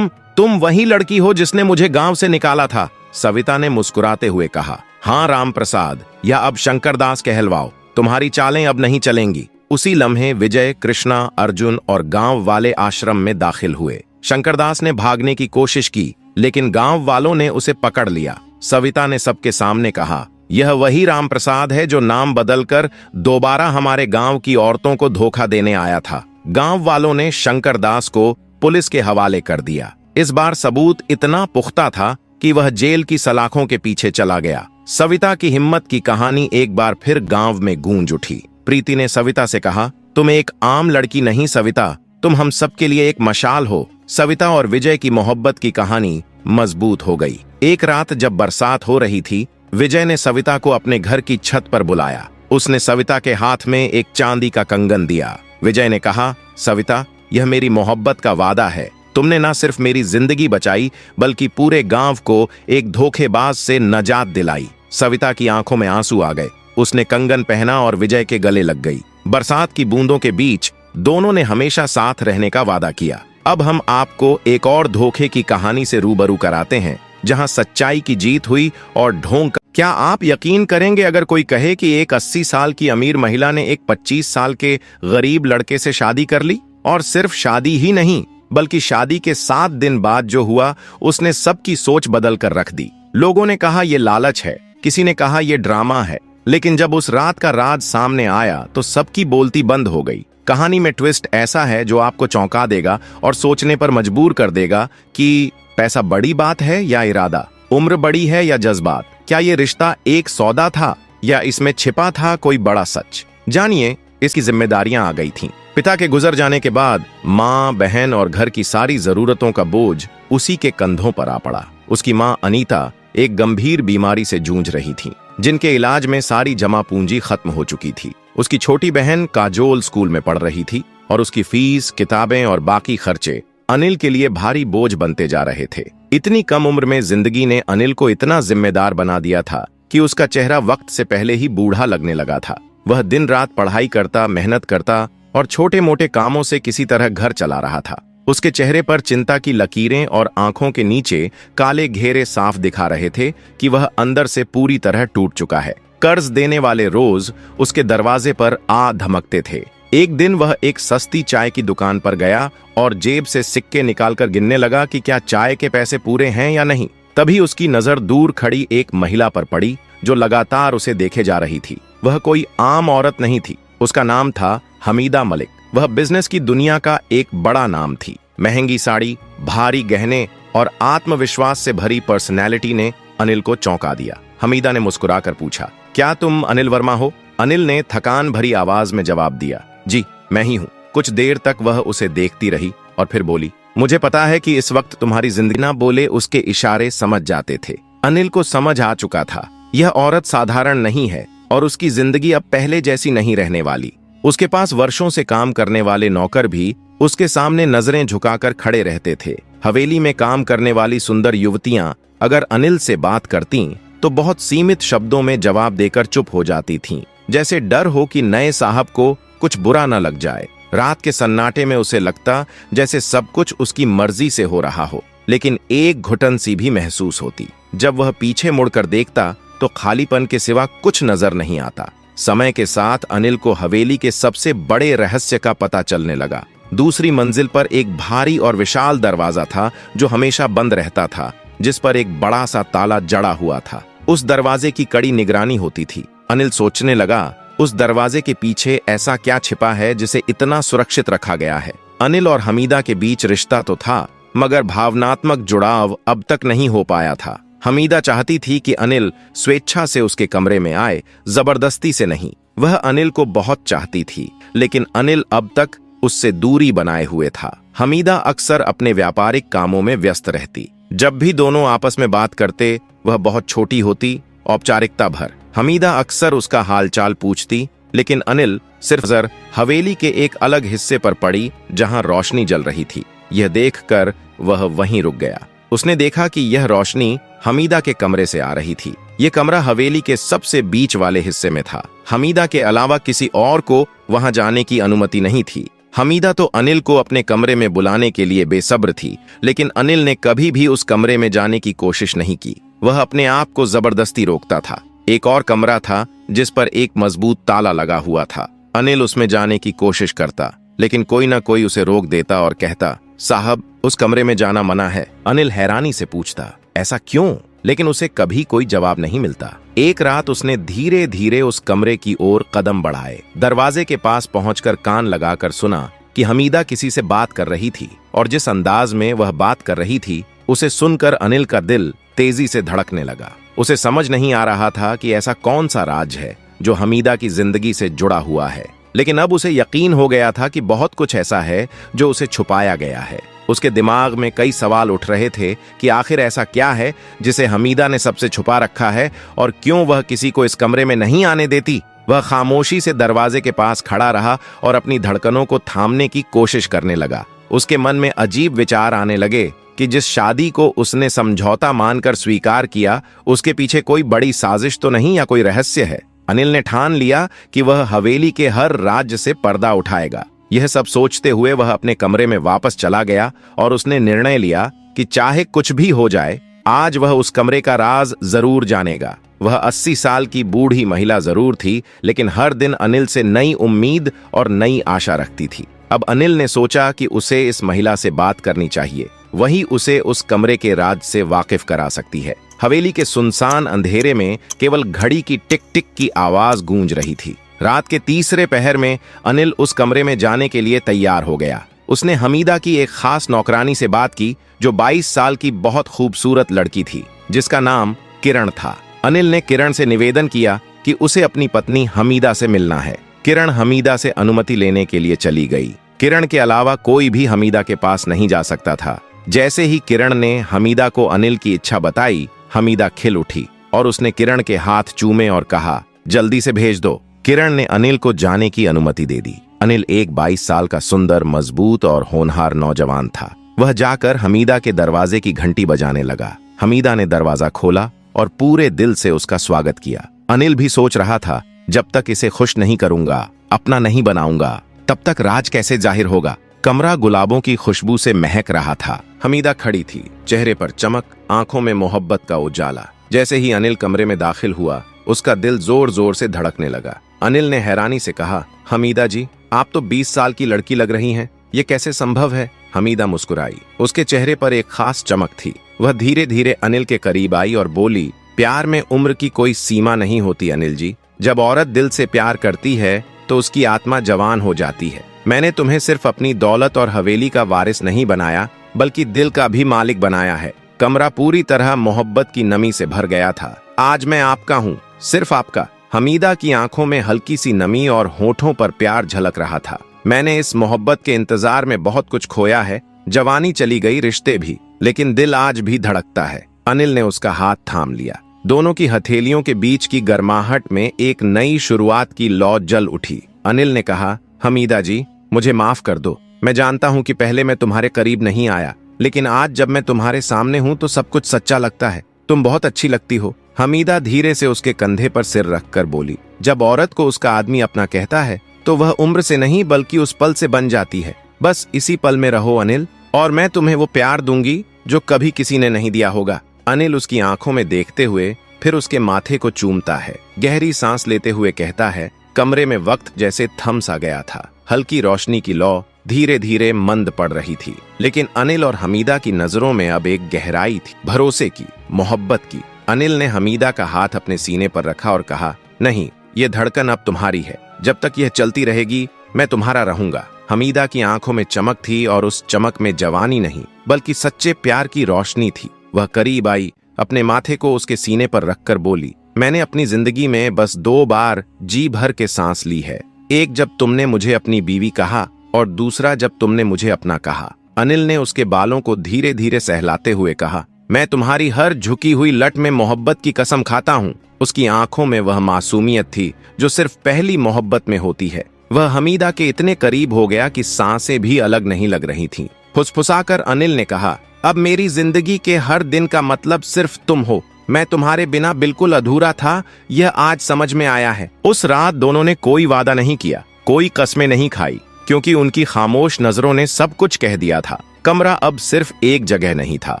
S1: तुम वही लड़की हो जिसने मुझे गांव से निकाला था। सविता ने मुस्कुराते हुए कहा, हाँ राम प्रसाद, या अब शंकरदास कहलवाओ। तुम्हारी चालें अब नहीं चलेंगी। उसी लम्हे विजय, कृष्णा, अर्जुन और गांव वाले आश्रम में दाखिल हुए। शंकरदास ने भागने की कोशिश की, लेकिन गांव वालों ने उसे पकड़ लिया। सविता ने सबके सामने कहा, यह वही राम प्रसाद है जो नाम बदलकर दोबारा हमारे गांव की औरतों को धोखा देने आया था। गांव वालों ने शंकरदास को पुलिस के हवाले कर दिया। इस बार सबूत इतना पुख्ता था कि वह जेल की सलाखों के पीछे चला गया। सविता की हिम्मत की कहानी एक बार फिर गांव में गूंज उठी। प्रीति ने सविता से कहा, तुम एक आम लड़की नहीं सविता, तुम हम सबके लिए एक मशाल हो। सविता और विजय की मोहब्बत की कहानी मजबूत हो गई। एक रात जब बरसात हो रही थी, विजय ने सविता को अपने घर की छत पर बुलाया। उसने सविता के हाथ में एक चांदी का कंगन दिया। विजय ने कहा, सविता, यह मेरी मोहब्बत का वादा है। तुमने न सिर्फ मेरी जिंदगी बचाई, बल्कि पूरे गांव को एक धोखेबाज से नजात दिलाई। सविता की आंखों में आंसू आ गए। उसने कंगन पहना और विजय के गले लग गई। बरसात की बूंदों के बीच दोनों ने हमेशा साथ रहने का वादा किया। अब हम आपको एक और धोखे की कहानी से रूबरू कराते हैं, जहां सच्चाई की जीत हुई और ढोंग। क्या आप यकीन करेंगे अगर कोई कहे कि एक 80 साल की अमीर महिला ने एक 25 साल के गरीब लड़के से शादी कर ली? और सिर्फ शादी ही नहीं, बल्कि शादी के 7 दिन बाद जो हुआ, उसने सबकी सोच बदल कर रख दी। लोगों ने कहा यह लालच है, किसी ने कहा यह ड्रामा है, लेकिन जब उस रात का राज सामने आया तो सबकी बोलती बंद हो गई। कहानी में ट्विस्ट ऐसा है जो आपको चौंका देगा और सोचने पर मजबूर कर देगा कि पैसा बड़ी बात है या इरादा, उम्र बड़ी है या जज्बात। क्या ये रिश्ता एक सौदा था या इसमें छिपा था कोई बड़ा सच? जानिए, इसकी जिम्मेदारियां आ गई थीं। पिता के गुजर जाने के बाद माँ, बहन और घर की सारी जरूरतों का बोझ उसी के कंधों पर आ पड़ा। उसकी माँ अनीता एक गंभीर बीमारी से जूझ रही थी, जिनके इलाज में सारी जमा पूंजी खत्म हो चुकी थी। उसकी छोटी बहन काजोल स्कूल में पढ़ रही थी और उसकी फीस, किताबें और बाकी खर्चे अनिल के लिए भारी बोझ बनते जा रहे थे। इतनी कम उम्र में जिंदगी ने अनिल को इतना जिम्मेदार बना दिया था कि उसका चेहरा वक्त से पहले ही बूढ़ा लगने लगा था। वह दिन रात पढ़ाई करता, मेहनत करता और छोटे मोटे कामों से किसी तरह घर चला रहा था। उसके चेहरे पर चिंता की लकीरें और आंखों के नीचे काले घेरे साफ दिखा रहे थे कि वह अंदर से पूरी तरह टूट चुका है। कर्ज देने वाले रोज उसके दरवाजे पर आ धमकते थे। एक दिन वह एक सस्ती चाय की दुकान पर गया और जेब से सिक्के निकालकर गिनने लगा कि क्या चाय के पैसे पूरे हैं या नहीं। तभी उसकी नजर दूर खड़ी एक महिला पर पड़ी जो लगातार उसे देखे जा रही थी। वह कोई आम औरत नहीं थी, उसका नाम था हमीदा मलिक। वह बिजनेस की दुनिया का एक बड़ा नाम थी। महंगी साड़ी, भारी गहने और आत्मविश्वास से भरी पर्सनैलिटी ने अनिल को चौंका दिया। हमीदा ने मुस्कुराकर पूछा, क्या तुम अनिल वर्मा हो? अनिल ने थकान भरी आवाज में जवाब दिया, जी मैं ही हूँ। कुछ देर तक वह उसे देखती रही और फिर बोली, मुझे पता है कि इस वक्त तुम्हारी जिंदगी। ना बोले उसके इशारे समझ जाते थे। अनिल को समझ आ चुका था यह औरत साधारण नहीं है और उसकी जिंदगी अब पहले जैसी नहीं रहने वाली। उसके पास वर्षों से काम करने वाले नौकर भी उसके सामने नजरें झुकाकर खड़े रहते थे। हवेली में काम करने वाली सुंदर युवतियां अगर अनिल से बात करतीं तो बहुत सीमित शब्दों में जवाब देकर चुप हो जाती थीं, जैसे डर हो कि नए साहब को कुछ बुरा न लग जाए। रात के सन्नाटे में उसे लगता जैसे सब कुछ उसकी मर्जी से हो रहा हो, लेकिन एक घुटन सी भी महसूस होती। जब वह पीछे मुड़कर देखता तो खालीपन के सिवा कुछ नजर नहीं आता। समय के साथ अनिल को हवेली के सबसे बड़े रहस्य का पता चलने लगा। दूसरी मंजिल पर एक भारी और विशाल दरवाजा था जो हमेशा बंद रहता था, जिस पर एक बड़ा सा ताला जड़ा हुआ था। उस दरवाजे की कड़ी निगरानी होती थी। अनिल सोचने लगा, उस दरवाजे के पीछे ऐसा क्या छिपा है जिसे इतना सुरक्षित रखा गया है। अनिल और हमीदा के बीच रिश्ता तो था, मगर भावनात्मक जुड़ाव अब तक नहीं हो पाया था। हमीदा चाहती थी कि अनिल स्वेच्छा से उसके कमरे में आए, जबरदस्ती से नहीं। वह अनिल को बहुत चाहती थी, लेकिन अनिल अब तक उससे दूरी बनाए हुए था। हमीदा अक्सर अपने व्यापारिक कामों में व्यस्त रहती। जब भी दोनों आपस में बात करते वह बहुत छोटी होती, औपचारिकता भर। हमीदा अक्सर उसका हालचाल पूछती, लेकिन अनिल सिर्फ नजर हवेली के एक अलग हिस्से पर पड़ी जहां रोशनी जल रही थी। यह देखकर वह वहीं रुक गया। उसने देखा कि यह रोशनी हमीदा के कमरे से आ रही थी। यह कमरा हवेली के सबसे बीच वाले हिस्से में था। हमीदा के अलावा किसी और को वहां जाने की अनुमति नहीं थी। हमीदा तो अनिल को अपने कमरे में बुलाने के लिए बेसब्र थी, लेकिन अनिल ने कभी भी उस कमरे में जाने की कोशिश नहीं की। वह अपने आप को जबरदस्ती रोकता था। एक और कमरा था जिस पर एक मजबूत ताला लगा हुआ था। अनिल उसमें जाने की कोशिश करता, लेकिन कोई ना कोई उसे रोक देता और कहता, साहब उस कमरे में जाना मना है। अनिल हैरानी से पूछता, ऐसा क्यों? लेकिन उसे कभी कोई जवाब नहीं मिलता। एक रात उसने धीरे धीरे उस कमरे की ओर कदम बढ़ाए। दरवाजे के पास पहुंचकर कान लगाकर सुना कि हमीदा किसी से बात कर रही थी, और जिस अंदाज में वह बात कर रही थी उसे सुनकर अनिल का दिल तेजी से धड़कने लगा। उसे समझ नहीं आ रहा था कि ऐसा कौन सा राज है जो हमीदा की जिंदगी से जुड़ा हुआ है, लेकिन अब उसे यकीन हो गया था कि बहुत कुछ ऐसा है जो उसे छुपाया गया है। उसके दिमाग में कई सवाल उठ रहे थे कि आखिर ऐसा क्या है जिसे हमीदा ने सबसे छुपा रखा है, और क्यों वह किसी को इस कमरे में नहीं आने देती। वह खामोशी से दरवाजे के पास खड़ा रहा और अपनी धड़कनों को थामने की कोशिश करने लगा। उसके मन में अजीब विचार आने लगे कि जिस शादी को उसने समझौता मानकर स्वीकार किया, उसके पीछे कोई बड़ी साजिश तो नहीं या कोई रहस्य है। अनिल ने ठान लिया कि वह हवेली के हर राज्य से पर्दा उठाएगा। यह सब सोचते हुए वह अपने कमरे में वापस चला गया और उसने निर्णय लिया कि चाहे कुछ भी हो जाए, आज वह उस कमरे का राज जरूर जानेगा। वह 80 साल की बूढ़ी महिला जरूर थी, लेकिन हर दिन अनिल से नई उम्मीद और नई आशा रखती थी। अब अनिल ने सोचा कि उसे इस महिला से बात करनी चाहिए। वही उसे उस कमरे के राज से वाकिफ करा सकती है। हवेली के सुनसान अंधेरे में केवल घड़ी की टिक टिक की आवाज गूंज रही थी। रात के तीसरे पहर में अनिल उस कमरे में जाने के लिए तैयार हो गया। उसने हमीदा की एक खास नौकरानी से बात की जो 22 साल की बहुत खूबसूरत लड़की थी, जिसका नाम किरण था। अनिल ने किरण से निवेदन किया कि उसे अपनी पत्नी हमीदा से मिलना है। किरण हमीदा से अनुमति लेने के लिए चली गई। किरण के अलावा कोई भी हमीदा के पास नहीं जा सकता था। जैसे ही किरण ने हमीदा को अनिल की इच्छा बताई, हमीदा खिल उठी और उसने किरण के हाथ चूमे और कहा, जल्दी से भेज दो। किरण ने अनिल को जाने की अनुमति दे दी। अनिल एक 22 साल का सुंदर, मजबूत और होनहार नौजवान था। वह जाकर हमीदा के दरवाजे की घंटी बजाने लगा। हमीदा ने दरवाजा खोला और पूरे दिल से उसका स्वागत किया। अनिल भी सोच रहा था, जब तक इसे खुश नहीं करूंगा, अपना नहीं बनाऊंगा, तब तक राज कैसे जाहिर होगा। कमरा गुलाबों की खुशबू से महक रहा था। हमीदा खड़ी थी, चेहरे पर चमक, आंखों में मोहब्बत का उजाला। जैसे ही अनिल कमरे में दाखिल हुआ, उसका दिल जोर जोर से धड़कने लगा। अनिल ने हैरानी से कहा, हमीदा जी, आप तो 20 साल की लड़की लग रही हैं, ये कैसे संभव है? हमीदा मुस्कुराई। उसके चेहरे पर एक खास चमक थी। वह धीरे धीरे अनिल के करीब आई और बोली, प्यार में उम्र की कोई सीमा नहीं होती अनिल जी। जब औरत दिल से प्यार करती है तो उसकी आत्मा जवान हो जाती है। मैंने तुम्हें सिर्फ अपनी दौलत और हवेली का वारिस नहीं बनाया, बल्कि दिल का भी मालिक बनाया है। कमरा पूरी तरह मोहब्बत की नमी से भर गया था। आज मैं आपका हूँ, सिर्फ आपका। हमीदा की आंखों में हल्की सी नमी और होठों पर प्यार झलक रहा था। मैंने इस मोहब्बत के इंतजार में बहुत कुछ खोया है, जवानी चली गई, रिश्ते भी, लेकिन दिल आज भी धड़कता है। अनिल ने उसका हाथ थाम लिया। दोनों की हथेलियों के बीच की गर्माहट में एक नई शुरुआत की लौ जल उठी। अनिल ने कहा, हमीदा जी, मुझे माफ कर दो। मैं जानता हूं कि पहले मैं तुम्हारे करीब नहीं आया, लेकिन आज जब मैं तुम्हारे सामने हूं तो सब कुछ सच्चा लगता है। तुम बहुत अच्छी लगती हो। हमीदा धीरे से उसके कंधे पर सिर रखकर बोली, जब औरत को उसका आदमी अपना कहता है तो वह उम्र से नहीं बल्कि उस पल से बन जाती है। बस इसी पल में रहो अनिल, और मैं तुम्हें वो प्यार दूंगी जो कभी किसी ने नहीं दिया होगा। अनिल उसकी आंखों में देखते हुए फिर उसके माथे को चूमता है। गहरी सांस लेते हुए कहता है, कमरे में वक्त जैसे थम सा गया था। हल्की रोशनी की लौ धीरे धीरे मंद पड़ रही थी, लेकिन अनिल और हमीदा की नजरों में अब एक गहराई थी, भरोसे की, मोहब्बत की। अनिल ने हमीदा का हाथ अपने सीने पर रखा और कहा, नहीं, ये धड़कन अब तुम्हारी है। जब तक यह चलती रहेगी मैं तुम्हारा रहूंगा। हमीदा की आंखों में चमक थी, और उस चमक में जवानी नहीं बल्कि सच्चे प्यार की रोशनी थी। वह करीब आई, अपने माथे को उसके सीने पर रखकर बोली, मैंने अपनी जिंदगी में बस 2 बार जी भर के सांस ली है। एक जब तुमने मुझे अपनी बीवी कहा, और दूसरा जब तुमने मुझे अपना कहा। अनिल ने उसके बालों को धीरे धीरे सहलाते हुए कहा, मैं तुम्हारी हर झुकी हुई लट में मोहब्बत की कसम खाता हूँ। उसकी आंखों में वह मासूमियत थी जो सिर्फ पहली मोहब्बत में होती है। वह हमीदा के इतने करीब हो गया कि सांसें भी अलग नहीं लग रही थीं। फुसफुसाकर अनिल ने कहा, अब मेरी जिंदगी के हर दिन का मतलब सिर्फ तुम हो। मैं तुम्हारे बिना बिल्कुल अधूरा था, यह आज समझ में आया है। उस रात दोनों ने कोई वादा नहीं किया, कोई कस्में नहीं खाई, क्योंकि उनकी खामोश नजरों ने सब कुछ कह दिया था। कमरा अब सिर्फ एक जगह नहीं था,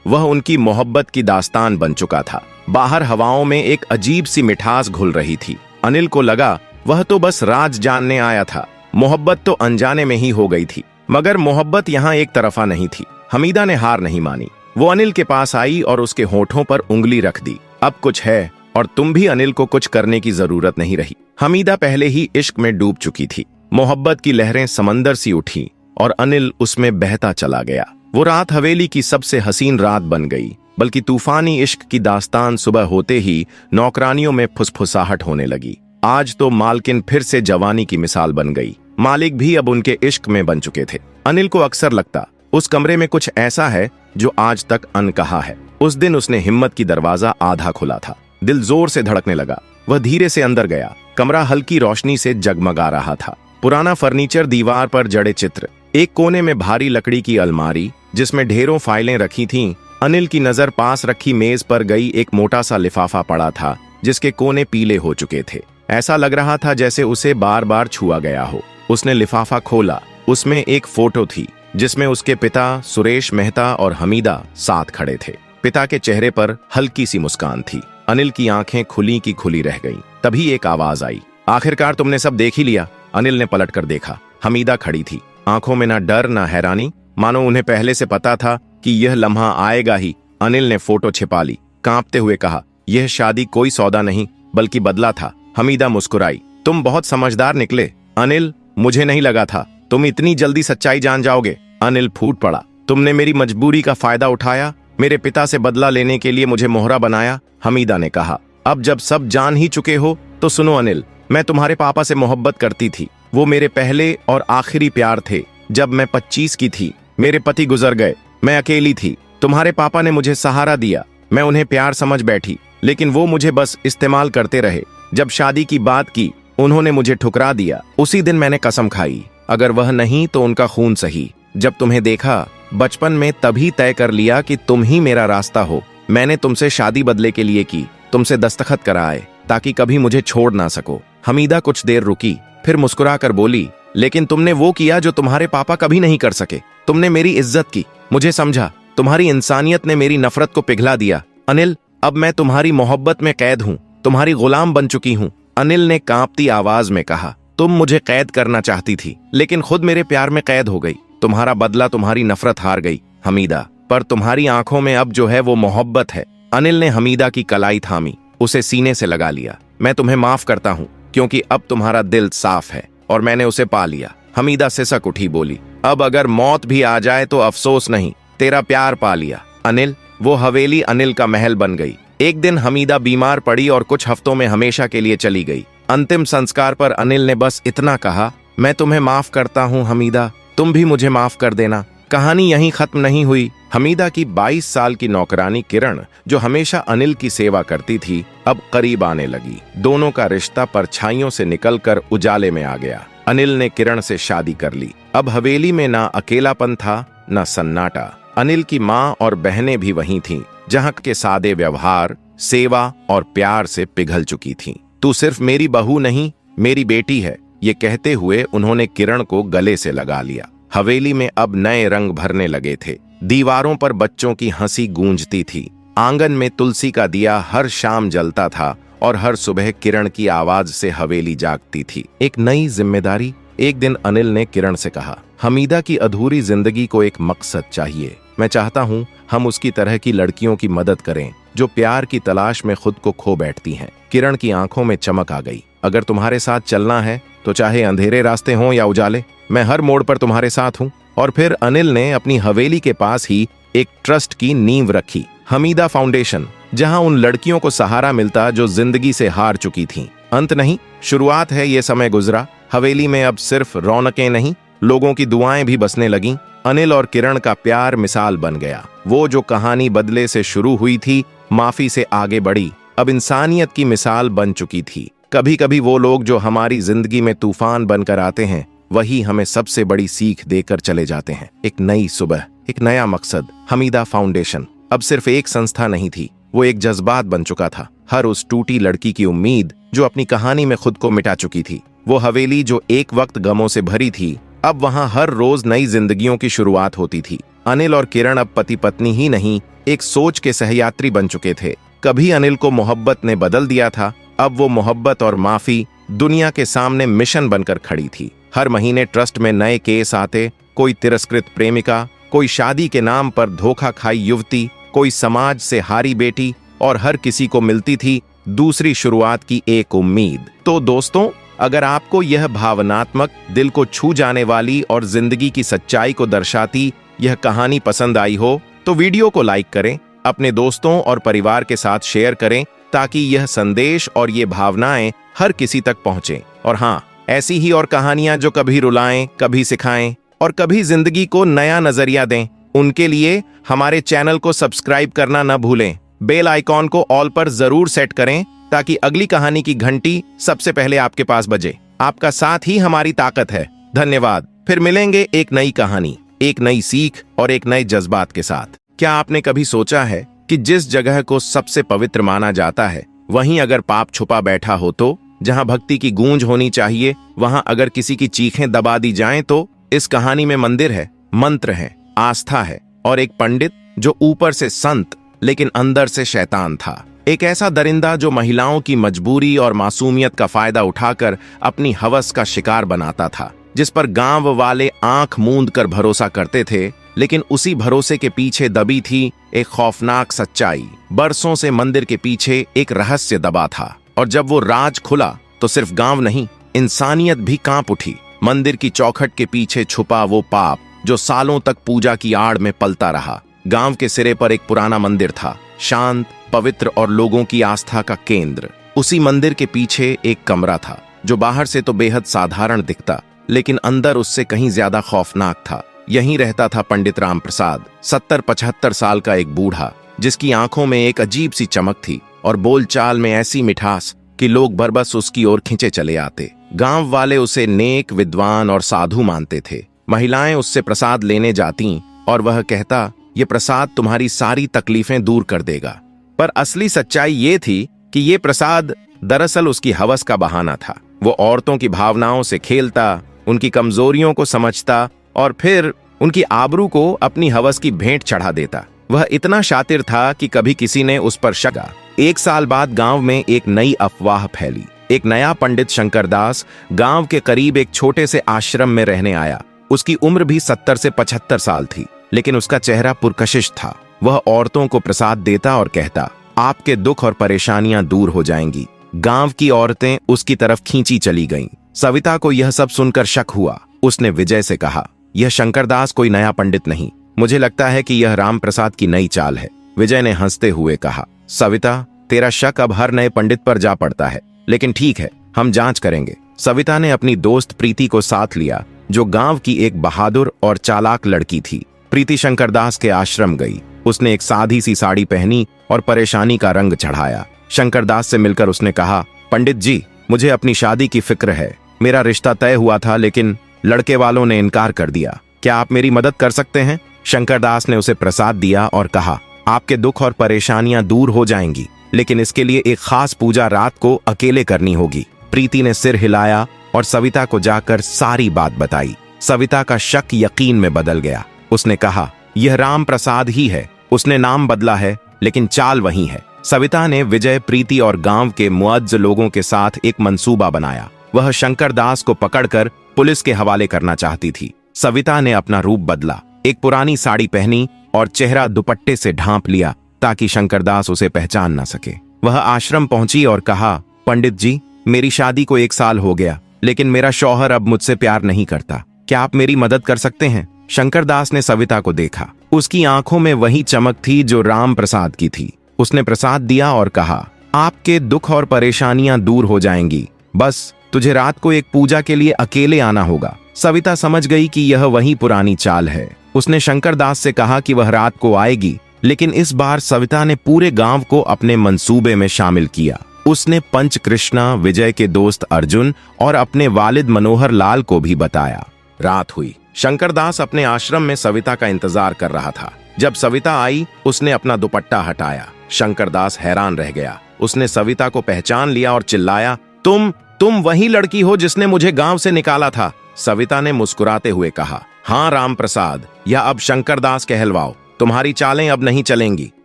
S1: वह उनकी मोहब्बत की दास्तान बन चुका था। बाहर हवाओं में एक अजीब सी मिठास घुल रही थी। अनिल को लगा वह तो बस राज जानने आया था, मोहब्बत तो अनजाने में ही हो गई थी। मगर मोहब्बत यहाँ एक तरफा नहीं थी। हमीदा ने हार नहीं मानी। वो अनिल के पास आई और उसके होठों पर उंगली रख दी। अब कुछ है, और तुम भी अनिल को कुछ करने की जरूरत नहीं रही। हमीदा पहले ही इश्क में डूब चुकी थी। मोहब्बत की लहरें समंदर सी उठी और अनिल उसमें बहता चला गया। वो रात हवेली की सबसे हसीन रात बन गई, बल्कि तूफानी इश्क की दास्तान सुबह होते ही नौकरानियों में फुसफुसाहट होने लगी। आज तो मालकिन फिर से जवानी की मिसाल बन गई। मालिक भी अब उनके इश्क में बन चुके थे। अनिल को अक्सर लगता उस कमरे में कुछ ऐसा है जो आज तक अनकहा है। उस दिन उसने हिम्मत की दरवाजा आधा खुला था। दिल जोर से धड़कने लगा। वह धीरे से अंदर गया। कमरा हल्की रोशनी से जगमगा रहा था। पुराना फर्नीचर, दीवार पर जड़े चित्र, एक कोने में भारी लकड़ी की अलमारी जिसमें ढेरों फाइलें रखी थीं। अनिल की नजर पास रखी मेज पर गई। एक मोटा सा लिफाफा पड़ा था जिसके कोने पीले हो चुके थे। ऐसा लग रहा था जैसे उसे बार बार छुआ गया हो। उसने लिफाफा खोला। उसमें एक फोटो थी जिसमें उसके पिता सुरेश मेहता और हमीदा साथ खड़े थे। पिता के चेहरे पर हल्की सी मुस्कान थी। अनिल की आंखें खुली की खुली रह गईं। तभी एक आवाज आई, आखिरकार तुमने सब देख ही लिया। अनिल ने पलटकर देखा। हमीदा खड़ी थी, आंखों में ना डर ना हैरानी, मानो उन्हें पहले से पता था कि यह लम्हा आएगा ही। अनिल ने फोटो छिपा ली, कांपते हुए कहा, यह शादी कोई सौदा नहीं बल्कि बदला था। हमीदा मुस्कुराई, तुम बहुत समझदार निकले अनिल, मुझे नहीं लगा था तुम इतनी जल्दी सच्चाई जान जाओगे। अनिल फूट पड़ा, तुमने मेरी मजबूरी का फायदा उठाया, मेरे पिता से बदला लेने के लिए मुझे मोहरा बनाया। हमीदा ने कहा, अब जब सब जान ही चुके हो तो सुनो अनिल, मैं तुम्हारे पापा से मोहब्बत करती थी। वो मेरे पहले और आखिरी प्यार थे। जब मैं 25 की थी मेरे पति गुजर गए, मैं अकेली थी। तुम्हारे पापा ने मुझे सहारा दिया, मैं उन्हें प्यार समझ बैठी, लेकिन वो मुझे बस इस्तेमाल करते रहे। जब शादी की बात की उन्होंने मुझे ठुकरा दिया। उसी दिन मैंने कसम खाई, अगर वह नहीं तो उनका खून सही। जब तुम्हें देखा बचपन में तभी तय कर लिया कि तुम ही मेरा रास्ता हो। मैंने तुमसे शादी बदले के लिए की, तुमसे दस्तखत कराए ताकि कभी मुझे छोड़ ना सको। हमीदा कुछ देर रुकी, फिर मुस्कुरा कर बोली, लेकिन तुमने वो किया जो तुम्हारे पापा कभी नहीं कर सके। तुमने मेरी इज्जत की, मुझे समझा। तुम्हारी इंसानियत ने मेरी नफरत को पिघला दिया। अनिल, अब मैं तुम्हारी मोहब्बत में कैद हूँ, तुम्हारी गुलाम बन चुकी हूँ। अनिल ने कांपती आवाज में कहा, तुम मुझे कैद करना चाहती थी, लेकिन खुद मेरे प्यार में कैद हो गई। तुम्हारा बदला, तुम्हारी नफरत हार गई हमीदा, पर तुम्हारी आंखों में अब जो है वो मोहब्बत है। अनिल ने हमीदा की कलाई थामी, उसे सीने से लगा लिया। मैं तुम्हें माफ करता हूँ क्योंकि अब तुम्हारा दिल साफ है और मैंने उसे पा लिया। हमीदा सिसक उठी, बोली, अब अगर मौत भी आ जाए तो अफसोस नहीं, तेरा प्यार पा लिया। अनिल, वो हवेली अनिल का महल बन गई। एक दिन हमीदा बीमार पड़ी और कुछ हफ्तों में हमेशा के लिए चली गई। अंतिम संस्कार पर अनिल ने बस इतना कहा, मैं तुम्हें माफ करता हूँ हमीदा, तुम भी मुझे माफ कर देना। कहानी यहीं खत्म नहीं हुई। हमीदा की 22 साल की नौकरानी किरण, जो हमेशा अनिल की सेवा करती थी, अब करीब आने लगी। दोनों का रिश्ता परछाइयों से निकलकर उजाले में आ गया। अनिल ने किरण से शादी कर ली। अब हवेली में ना अकेलापन था, ना सन्नाटा। अनिल की माँ और बहनें भी वहीं थीं, जहाँ के सादे व्यवहार, सेवा और प्यार से पिघल चुकी थीं। तू सिर्फ मेरी बहू नहीं, मेरी बेटी है, ये कहते हुए उन्होंने किरण को गले से लगा लिया। हवेली में अब नए रंग भरने लगे थे। दीवारों पर बच्चों की हंसी गूंजती थी। आंगन में तुलसी का दिया हर शाम जलता था और हर सुबह किरण की आवाज से हवेली जागती थी। एक नई जिम्मेदारी। एक दिन अनिल ने किरण से कहा, हमीदा की अधूरी जिंदगी को एक मकसद चाहिए। मैं चाहता हूँ हम उसकी तरह की लड़कियों की मदद करें, जो प्यार की तलाश में खुद को खो बैठती हैं। किरण की आंखों में चमक आ गई। अगर तुम्हारे साथ चलना है तो चाहे अंधेरे रास्ते हों या उजाले, मैं हर मोड़ पर तुम्हारे साथ हूँ। और फिर अनिल ने अपनी हवेली के पास ही एक ट्रस्ट की नींव रखी, हमीदा फाउंडेशन, जहां उन लड़कियों को सहारा मिलता जो जिंदगी से हार चुकी थीं। अंत नहीं, शुरुआत है। ये समय गुजरा। हवेली में अब सिर्फ रौनकें नहीं, लोगों की दुआएं भी बसने लगीं। अनिल और किरण का प्यार मिसाल बन गया। वो जो कहानी बदले से शुरू हुई थी, माफी से आगे बढ़ी, अब इंसानियत की मिसाल बन चुकी थी। कभी कभी वो लोग जो हमारी जिंदगी में तूफान बनकर आते हैं, वही हमें सबसे बड़ी सीख देकर चले जाते हैं। एक नई सुबह, एक नया मकसद। हमीदा फाउंडेशन अब सिर्फ एक संस्था नहीं थी, वो एक जज्बात बन चुका था। हर उस टूटी लड़की की उम्मीद जो अपनी कहानी में खुद को मिटा चुकी थी। वो हवेली जो एक वक्त गमों से भरी थी, अब वहां हर रोज नई जिंदगियों की शुरुआत होती थी। अनिल और किरण अब पति पत्नी ही नहीं, एक सोच के सहयात्री बन चुके थे। कभी अनिल को मोहब्बत ने बदल दिया था, अब वो मोहब्बत और माफी दुनिया के सामने मिशन बनकर खड़ी थी। हर महीने ट्रस्ट में नए केस आते, कोई तिरस्कृत प्रेमिका, कोई शादी के नाम पर धोखा खाई युवती, कोई समाज से हारी बेटी, और हर किसी को मिलती थी दूसरी शुरुआत की एक उम्मीद। तो दोस्तों, अगर आपको यह भावनात्मक, दिल को छू जाने वाली और जिंदगी की सच्चाई को दर्शाती यह कहानी पसंद आई हो, तो वीडियो को लाइक करें, अपने दोस्तों और परिवार के साथ शेयर करें, ताकि यह संदेश और ये भावनाएं हर किसी तक पहुंचें। और हाँ, ऐसी ही और कहानियां जो कभी रुलाएं, कभी सिखाएं और कभी जिंदगी को नया नजरिया दें, उनके लिए हमारे चैनल को सब्सक्राइब करना न भूलें। बेल आइकॉन को ऑल पर जरूर सेट करें, ताकि अगली कहानी की घंटी सबसे पहले आपके पास बजे। आपका साथ ही हमारी ताकत है। धन्यवाद। फिर मिलेंगे एक नई कहानी, एक नई सीख और एक नए जज्बात के साथ। क्या आपने कभी सोचा है कि जिस जगह को सबसे पवित्र माना जाता है, वहीं अगर पाप छुपा बैठा हो तो? जहां भक्ति की गूंज होनी चाहिए, वहां अगर किसी की चीखें दबा दी जाएं तो? इस कहानी में मंदिर है, मंत्र है, आस्था है और एक पंडित जो ऊपर से संत लेकिन अंदर से शैतान था। एक ऐसा दरिंदा जो महिलाओं की मजबूरी और मासूमियत का फायदा उठाकर अपनी हवस का शिकार बनाता था, जिस पर गांव वाले आंख मूंद कर भरोसा करते थे। लेकिन उसी भरोसे के पीछे दबी थी एक खौफनाक सच्चाई। बरसों से मंदिर के पीछे एक रहस्य दबा था, और जब वो राज खुला तो सिर्फ गांव नहीं, इंसानियत भी कांप उठी। मंदिर की चौखट के पीछे छुपा वो पाप जो सालों तक पूजा की आड़ में पलता रहा। गांव के सिरे पर एक पुराना मंदिर था, शांत, पवित्र और लोगों की आस्था का केंद्र। उसी मंदिर के पीछे एक कमरा था जो बाहर से तो बेहद साधारण दिखता, लेकिन अंदर उससे कहीं ज्यादा खौफनाक था। यहीं रहता था पंडित राम प्रसाद, 70-75 साल का एक बूढ़ा, जिसकी आंखों में एक अजीब सी चमक थी और बोलचाल में ऐसी मिठास कि लोग बरबस उसकी ओर खिंचे चले आते। गांव वाले उसे नेक, विद्वान और साधु मानते थे। महिलाएं उससे प्रसाद लेने जातीं और वह कहता, ये प्रसाद तुम्हारी सारी तकलीफें दूर कर देगा। पर असली सच्चाई ये थी कि ये प्रसाद दरअसल उसकी हवस का बहाना था। वो औरतों की भावनाओं से खेलता, उनकी कमजोरियों को समझता और फिर उनकी आबरू को अपनी हवस की भेंट चढ़ा देता। वह इतना शातिर था कि कभी किसी ने उस पर शक। 1 साल बाद गांव में एक नई अफवाह फैली। एक नया पंडित शंकरदास गांव के करीब एक छोटे से आश्रम में रहने आया। उसकी उम्र भी 70 से 75 साल थी, लेकिन उसका चेहरा पुरकशिश था। वह औरतों को प्रसाद देता और कहता, आपके दुख और परेशानियां दूर हो जाएंगी। गांव की औरतें उसकी तरफ खींची चली गईं। सविता को यह सब सुनकर शक हुआ। उसने विजय से कहा, यह शंकरदास कोई नया पंडित नहीं, मुझे लगता है कि यह राम प्रसाद की नई चाल है। विजय ने हंसते हुए कहा, सविता, तेरा शक अब हर नए पंडित पर जा पड़ता है, लेकिन ठीक है, हम जांच करेंगे। सविता ने अपनी दोस्त प्रीति को साथ लिया, जो गांव की एक बहादुर और चालाक लड़की थी। प्रीति शंकरदास के आश्रम गई। उसने एक सादी सी साड़ी पहनी और परेशानी का रंग चढ़ाया। शंकरदास से मिलकर उसने कहा, पंडित जी, मुझे अपनी शादी की फिक्र है। मेरा रिश्ता तय हुआ था, लेकिन लड़के वालों ने इनकार कर दिया। क्या आप मेरी मदद कर सकते हैं? शंकरदास ने उसे प्रसाद दिया और कहा, आपके दुख और परेशानियां दूर हो जाएंगी, लेकिन इसके लिए एक खास पूजा रात को अकेले करनी होगी। प्रीति ने सिर हिलाया और सविता को जाकर सारी बात बताई। सविता का शक यकीन में बदल गया। उसने कहा, यह राम प्रसाद ही है। उसने नाम बदला है, लेकिन चाल वही है। सविता ने विजय, प्रीति और गांव के मुअज्ज लोगों के साथ एक मंसूबा बनाया। वह शंकरदास को पकड़कर पुलिस के हवाले करना चाहती थी। सविता ने अपना रूप बदला, एक पुरानी साड़ी पहनी और चेहरा दुपट्टे से ढांप लिया ताकि शंकरदास उसे पहचान न सके। वह आश्रम पहुंची और कहा, पंडित जी, मेरी शादी को 1 साल हो गया, लेकिन मेरा शौहर अब मुझसे प्यार नहीं करता। क्या आप मेरी मदद कर सकते हैं? शंकरदास ने सविता को देखा। उसकी आंखों में वही चमक थी जो राम प्रसाद की थी। उसने प्रसाद दिया और कहा, आपके दुख और परेशानियां दूर हो जाएंगी। बस तुझे रात को एक पूजा के लिए अकेले आना होगा। सविता समझ गई कि यह वही पुरानी चाल है। उसने शंकरदास से कहा कि वह रात को आएगी, लेकिन इस बार सविता ने पूरे गांव को अपने मंसूबे में शामिल किया। उसने पंच कृष्णा, विजय के दोस्त अर्जुन और अपने वालिद मनोहर लाल को भी बताया। रात हुई। शंकरदास अपने आश्रम में सविता का इंतजार कर रहा था। जब सविता आई, उसने अपना दुपट्टा हटाया। शंकरदास हैरान रह गया। उसने सविता को पहचान लिया और चिल्लाया, तुम वही लड़की हो जिसने मुझे गांव से निकाला था। सविता ने मुस्कुराते हुए कहा, हाँ राम प्रसाद, या अब शंकरदास कहलवाओ। तुम्हारी चालें अब नहीं चलेंगी।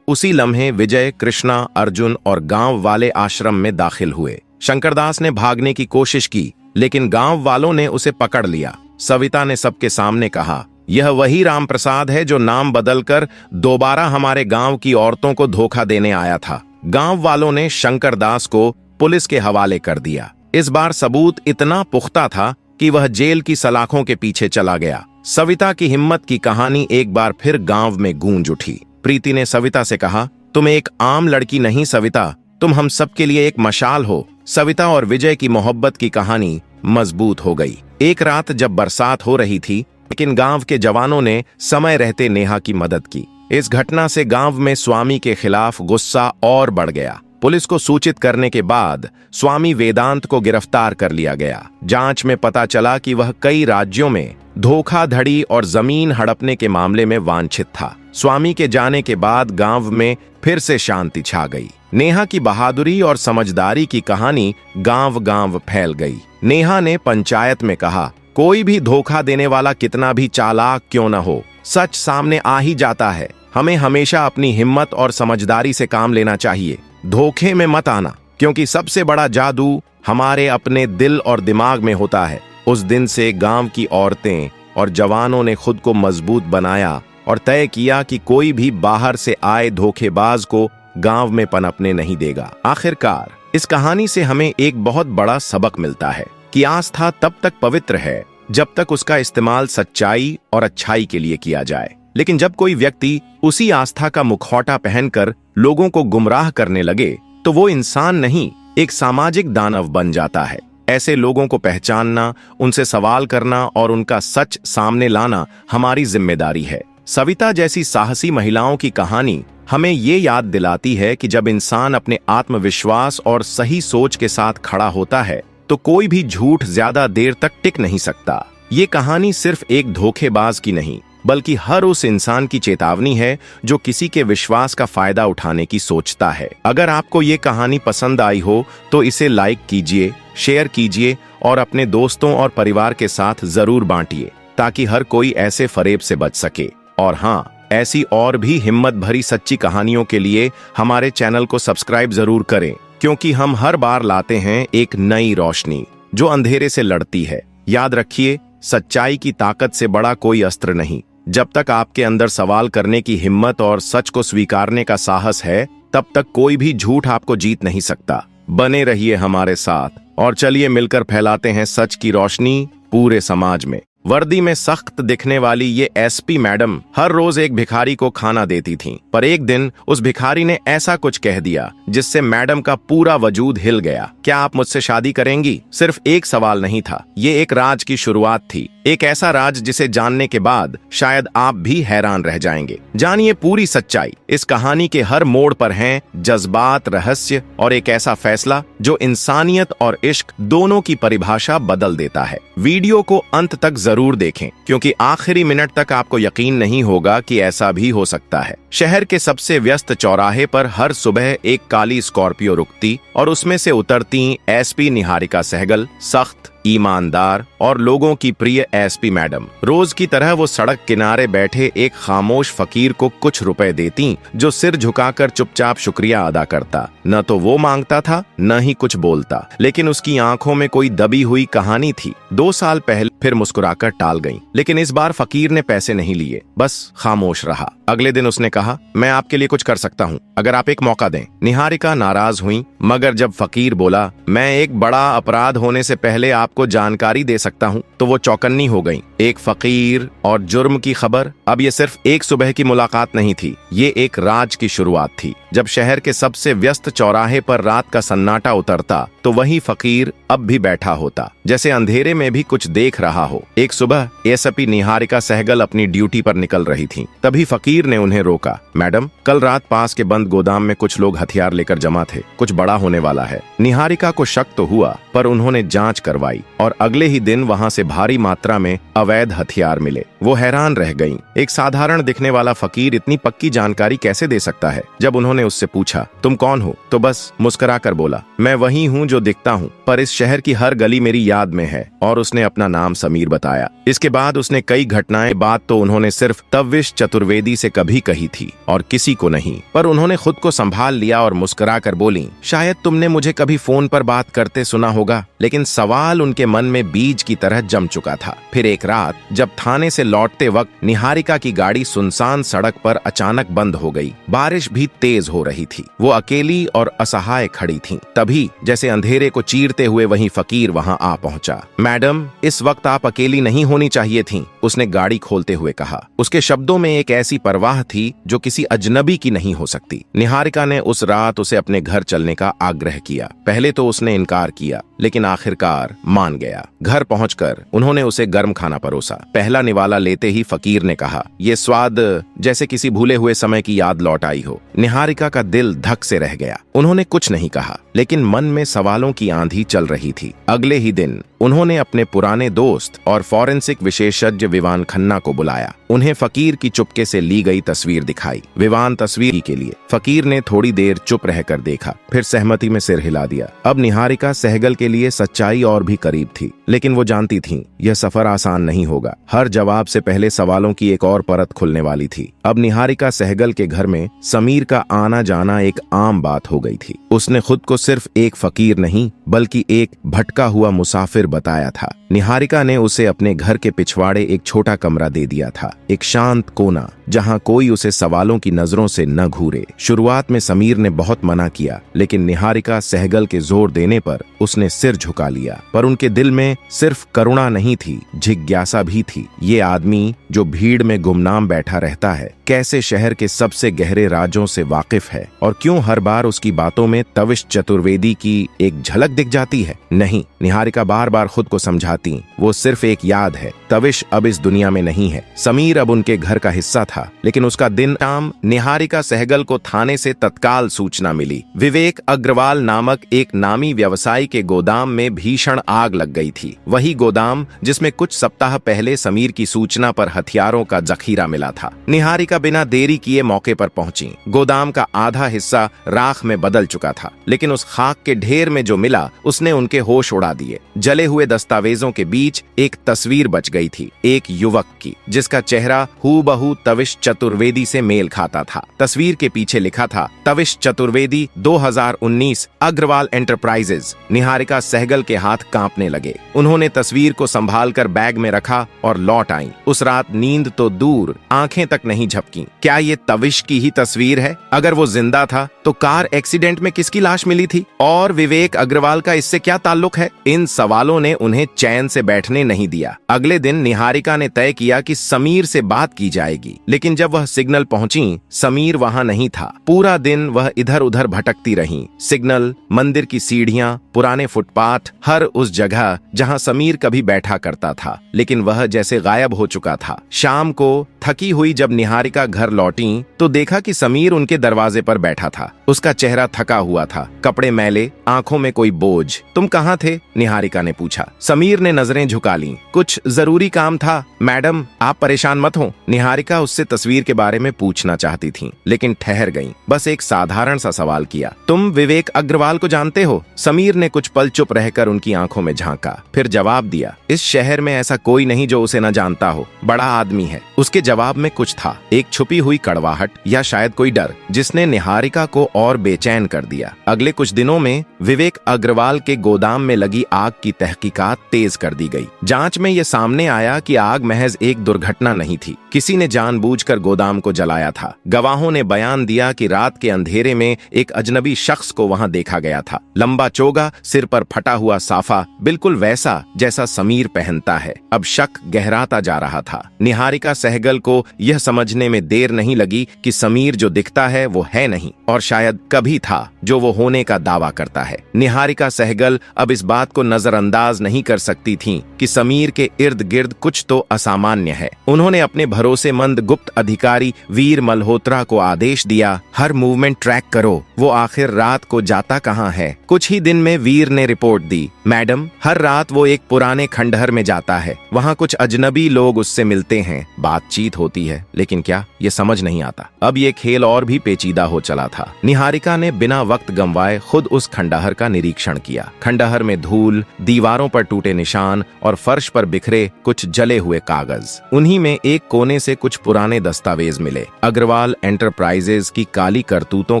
S1: उसी लम्हे विजय, कृष्णा, अर्जुन और गांव वाले आश्रम में दाखिल हुए। शंकरदास ने भागने की कोशिश की, लेकिन गांव वालों ने उसे पकड़ लिया। सविता ने सबके सामने कहा, यह वही राम प्रसाद है जो नाम बदलकर दोबारा हमारे गांव की औरतों को धोखा देने आया था। गांव वालों ने शंकरदास को पुलिस के हवाले कर दिया। इस बार सबूत इतना पुख्ता था कि वह जेल की सलाखों के पीछे चला गया। सविता की हिम्मत की कहानी एक बार फिर गांव में गूंज उठी। प्रीति ने सविता से कहा, तुम एक आम लड़की नहीं सविता, तुम हम सब के लिए एक मशाल हो। सविता और विजय की मोहब्बत की कहानी मजबूत हो गई। एक रात जब बरसात हो रही थी, लेकिन गांव के जवानों ने समय रहते नेहा की मदद की। इस घटना से गांव में स्वामी के खिलाफ गुस्सा और बढ़ गया। पुलिस को सूचित करने के बाद स्वामी वेदांत को गिरफ्तार कर लिया गया। जांच में पता चला कि वह कई राज्यों में धोखाधड़ी और जमीन हड़पने के मामले में वांछित था। स्वामी के जाने के बाद गांव में फिर से शांति छा गई। नेहा की बहादुरी और समझदारी की कहानी गांव-गांव फैल गई। नेहा ने पंचायत में कहा, कोई भी धोखा देने वाला कितना भी चालाक क्यों न हो, सच सामने आ ही जाता है। हमें हमेशा अपनी हिम्मत और समझदारी से काम लेना चाहिए। धोखे में मत आना, क्योंकि सबसे बड़ा जादू हमारे अपने दिल और दिमाग में होता है। उस दिन से गांव की औरतें और जवानों ने खुद को मजबूत बनाया और तय किया कि कोई भी बाहर से आए धोखेबाज को गांव में पनपने नहीं देगा। आखिरकार इस कहानी से हमें एक बहुत बड़ा सबक मिलता है कि आस्था तब तक पवित्र है जब तक उसका इस्तेमाल सच्चाई और अच्छाई के लिए किया जाए। लेकिन जब कोई व्यक्ति उसी आस्था का मुखौटा पहनकर लोगों को गुमराह करने लगे, तो वो इंसान नहीं, एक सामाजिक दानव बन जाता है। ऐसे लोगों को पहचानना, उनसे सवाल करना और उनका सच सामने लाना हमारी जिम्मेदारी है। सविता जैसी साहसी महिलाओं की कहानी हमें ये याद दिलाती है कि जब इंसान अपने आत्मविश्वास और सही सोच के साथ खड़ा होता है, तो कोई भी झूठ ज्यादा देर तक टिक नहीं सकता। ये कहानी सिर्फ एक धोखेबाज की नहीं, बल्कि हर उस इंसान की चेतावनी है जो किसी के विश्वास का फायदा उठाने की सोचता है। अगर आपको ये कहानी पसंद आई हो तो इसे लाइक कीजिए, शेयर कीजिए और अपने दोस्तों और परिवार के साथ जरूर बांटिए, ताकि हर कोई ऐसे फरेब से बच सके। और हाँ, ऐसी और भी हिम्मत भरी सच्ची कहानियों के लिए हमारे चैनल को सब्सक्राइब जरूर करें, क्योंकि हम हर बार लाते हैं एक नई रोशनी जो अंधेरे से लड़ती है। याद रखिए, सच्चाई की ताकत से बड़ा कोई अस्त्र नहीं। जब तक आपके अंदर सवाल करने की हिम्मत और सच को स्वीकारने का साहस है, तब तक कोई भी झूठ आपको जीत नहीं सकता। बने रहिए हमारे साथ और चलिए मिलकर फैलाते हैं सच की रोशनी पूरे समाज में। वर्दी में सख्त दिखने वाली ये एसपी मैडम हर रोज एक भिखारी को खाना देती थीं, पर एक दिन उस भिखारी ने ऐसा कुछ कह दिया जिससे मैडम का पूरा वजूद हिल गया। क्या आप मुझसे शादी करेंगी? सिर्फ एक सवाल नहीं था, ये एक राज की शुरुआत थी, एक ऐसा राज जिसे जानने के बाद शायद आप भी हैरान रह जाएंगे। जानिए पूरी सच्चाई। इस कहानी के हर मोड़ पर हैं जज्बात, रहस्य और एक ऐसा फैसला जो इंसानियत और इश्क दोनों की परिभाषा बदल देता है। वीडियो को अंत तक जरूर देखें, क्योंकि आखिरी मिनट तक आपको यकीन नहीं होगा कि ऐसा भी हो सकता है। शहर के सबसे व्यस्त चौराहे पर हर सुबह एक काली स्कॉर्पियो रुकती और उसमें से उतरती एसपी निहारिका सहगल, सख्त, ईमानदार और लोगों की प्रिय एसपी मैडम। रोज की तरह वो सड़क किनारे बैठे एक खामोश फकीर को कुछ रुपए देती, जो सिर झुकाकर चुपचाप शुक्रिया अदा करता। न तो वो मांगता था, न ही कुछ बोलता, लेकिन उसकी आंखों में कोई दबी हुई कहानी थी। 2 साल पहले फिर मुस्कुराकर टाल गई, लेकिन इस बार फकीर ने पैसे नहीं लिए, बस खामोश रहा। अगले दिन उसने कहा, मैं आपके लिए कुछ कर सकता हूँ अगर आप एक मौका दें। निहारिका नाराज हुई, मगर जब फकीर बोला, मैं एक बड़ा अपराध होने से पहले आपको जानकारी दे सकता हूँ, तो वो चौकन्नी हो गई। एक फकीर और जुर्म की खबर। अब ये सिर्फ एक सुबह की मुलाकात नहीं थी, ये एक राज की शुरुआत थी। जब शहर के सबसे व्यस्त चौराहे पर रात का सन्नाटा उतरता, तो वही फकीर अब भी बैठा होता, जैसे अंधेरे में भी कुछ देख रहा हो। एक सुबह एसपी निहारिका सहगल अपनी ड्यूटी पर निकल रही थी, तभी फकीर ने उन्हें रोका। मैडम, कल रात पास के बंद गोदाम में कुछ लोग हथियार लेकर जमा थे, कुछ बड़ा होने वाला है। निहारिका को शक तो हुआ, पर उन्होंने जांच करवाई और अगले ही दिन वहां से भारी मात्रा में अवैध हथियार मिले। वो हैरान रह गईं। एक साधारण दिखने वाला फकीर इतनी पक्की जानकारी कैसे दे सकता है? जब उन्होंने उससे पूछा, तुम कौन हो, तो बस मुस्कुराकर बोला, मैं वही हूँ जो दिखता हूँ, पर इस शहर की हर गली मेरी याद में है। और उसने अपना नाम समीर बताया। इसके बाद उसने कई घटनाएं, बात तो उन्होंने सिर्फ तविश चतुर्वेदी से कभी कही थी और किसी को नहीं, पर उन्होंने खुद को संभाल लिया और मुस्कुराकर बोली, शायद तुमने मुझे कभी फोन पर बात करते सुना होगा। लेकिन सवाल उनके मन में बीज की तरह जम चुका था। फिर एक रात जब थाने से लौटते वक्त निहारिका की गाड़ी सुनसान सड़क पर अचानक बंद हो गई। बारिश भी तेज हो रही थी। वो अकेली और असहाय खड़ी थीं। तभी जैसे अंधेरे को चीरते हुए वही फकीर वहां आ पहुंचा। मैडम, इस वक्त आप अकेली नहीं होनी चाहिए थीं, उसने गाड़ी खोलते हुए कहा। उसके शब्दों में एक ऐसी परवाह थी जो किसी अजनबी की नहीं हो सकती। निहारिका ने उस रात उसे अपने घर चलने का आग्रह किया। पहले तो उसने इनकार किया, लेकिन आखिरकार मान गया। घर पहुंचकर उन्होंने उसे गर्म खाना परोसा। पहला निवाला लेते ही फकीर ने कहा, ये स्वाद जैसे किसी भूले हुए समय की याद लौट आई हो। निहारिका का दिल धक से रह गया। उन्होंने कुछ नहीं कहा, लेकिन मन में सवालों की आंधी चल रही थी। अगले ही दिन उन्होंने अपने पुराने दोस्त और फॉरेंसिक विशेषज्ञ विवान खन्ना को बुलाया। उन्हें फकीर की चुपके से ली गई तस्वीर दिखाई। विवान तस्वीर के लिए फकीर ने थोड़ी देर चुप रहकर देखा, फिर सहमति में सिर हिला दिया। अब निहारिका सहगल के लिए सच्चाई और भी करीब थी, लेकिन वो जानती थीं, यह सफर आसान नहीं होगा। हर जवाब से पहले सवालों की एक और परत खुलने वाली थी। अब निहारिका सहगल के घर में समीर का आना जाना एक आम बात हो गई थी। उसने खुद को सिर्फ एक फकीर नहीं, बल्कि एक भटका हुआ मुसाफिर बताया था। निहारिका ने उसे अपने घर के पिछवाड़े एक छोटा कमरा दे दिया था, एक शांत कोना जहां कोई उसे सवालों की नजरों से न घूरे। शुरुआत में समीर ने बहुत मना किया, लेकिन निहारिका सहगल के जोर देने पर उसने सिर झुका लिया। पर उनके दिल में सिर्फ करुणा नहीं थी, जिज्ञासा भी थी। ये आदमी जो भीड़ में गुमनाम बैठा रहता है, कैसे शहर के सबसे गहरे राजों से वाकिफ है, और क्यों हर बार उसकी बातों में तविश चतुर्वेदी की एक झलक दिख जाती है? नहीं, निहारिका बार बार खुद को समझाती, वो सिर्फ एक याद है। तविश अब इस दुनिया में नहीं है। समीर अब उनके घर का हिस्सा था। लेकिन उसका दिन शाम निहारिका सहगल को थाने से तत्काल सूचना मिली। विवेक अग्रवाल नामक एक नामी व्यवसायी के गोदाम में भीषण आग लग गई थी। वही गोदाम जिसमें कुछ सप्ताह पहले समीर की सूचना पर हथियारों का जखीरा मिला था। निहारिका बिना देरी किए मौके पर पहुंची। गोदाम का आधा हिस्सा राख में बदल चुका था, लेकिन उस खाक के ढेर में जो मिला उसने उनके होश उड़ा दिए। जले हुए दस्तावेजों के बीच एक तस्वीर बच गई थी, एक युवक की, जिसका चेहरा हूबहू तविश चतुर्वेदी से मेल खाता था। तस्वीर के पीछे लिखा था, तविश चतुर्वेदी 2019 अग्रवाल एंटरप्राइजेज। निहारिका सहगल के हाथ कांपने लगे। उन्होंने तस्वीर को संभालकर बैग में रखा और लौट आईं। उस रात नींद तो दूर, आंखें तक नहीं झपकी। क्या ये तविश की ही तस्वीर है? अगर वो जिंदा था तो कार एक्सीडेंट में किसकी लाश मिली थी? और विवेक अग्रवाल का इससे क्या ताल्लुक है? इन सवालों ने उन्हें चैन चैन से बैठने नहीं दिया। अगले दिन निहारिका ने तय किया कि समीर से बात की जाएगी, लेकिन जब वह सिग्नल पहुंची, समीर वहां नहीं था। पूरा दिन वह इधर उधर भटकती रहीं। सिग्नल, मंदिर की सीढ़ियां, पुराने फुटपाथ, हर उस जगह जहां समीर कभी बैठा करता था, लेकिन वह जैसे गायब हो चुका था। शाम को थकी हुई जब निहारिका घर लौटी तो देखा कि समीर उनके दरवाजे पर बैठा था। उसका चेहरा थका हुआ था, कपड़े मैले, आंखों में कोई बोझ। तुम कहाँ थे? निहारिका ने पूछा। समीर ने नजरें झुका लीं। कुछ जरूरी काम था मैडम, आप परेशान मत हो। निहारिका उससे तस्वीर के बारे में पूछना चाहती थी, लेकिन ठहर गईं। बस एक साधारण सा सवाल किया, तुम विवेक अग्रवाल को जानते हो? समीर ने कुछ पल चुप रहकर उनकी आंखों में झांका, फिर जवाब दिया, इस शहर में ऐसा कोई नहीं जो उसे न जानता हो। बड़ा आदमी है। उसके जवाब में कुछ था, एक छुपी हुई कड़वाहट या शायद कोई डर, जिसने निहारिका को और बेचैन कर दिया। अगले कुछ दिनों में विवेक अग्रवाल के गोदाम में लगी आग की तहकीकात तेज कर दी गई। जांच में यह सामने आया कि आग महज एक दुर्घटना नहीं थी, किसी ने जानबूझकर गोदाम को जलाया था। गवाहों ने बयान दिया कि रात के अंधेरे में एक अजनबी शख्स को वहां देखा गया था। लंबा चोगा, सिर पर फटा हुआ साफा, बिल्कुल वैसा जैसा समीर पहनता है। अब शक गहराता जा रहा था। निहारिका सहगल को यह समझने में देर नहीं लगी कि समीर जो दिखता है वो है नहीं, और शायद कभी था जो वो होने का दावा करता है। निहारिका सहगल अब इस बात को नजरअंदाज नहीं कर सकती थीं कि समीर के इर्द गिर्द कुछ तो असामान्य है। उन्होंने अपने भरोसेमंद गुप्त अधिकारी वीर मल्होत्रा को आदेश दिया, हर मूवमेंट ट्रैक करो, वो आखिर रात को जाता कहाँ है। कुछ ही दिन में वीर ने रिपोर्ट दी, मैडम, हर रात वो एक पुराने खंडहर में जाता है। वहाँ कुछ अजनबी लोग उससे मिलते हैं, बातचीत होती है, लेकिन क्या, ये समझ नहीं आता। अब ये खेल और भी पेचीदा हो चला था। निहारिका ने बिना वक्त गंवाए खुद उस खंडहर का निरीक्षण किया। खंडहर में धूल, दीवारों पर टूटे निशान और फर्श पर बिखरे कुछ जले हुए कागज। उन्हीं में एक कोने से कुछ पुराने दस्तावेज मिले, अग्रवाल एंटरप्राइजेज की काली करतूतों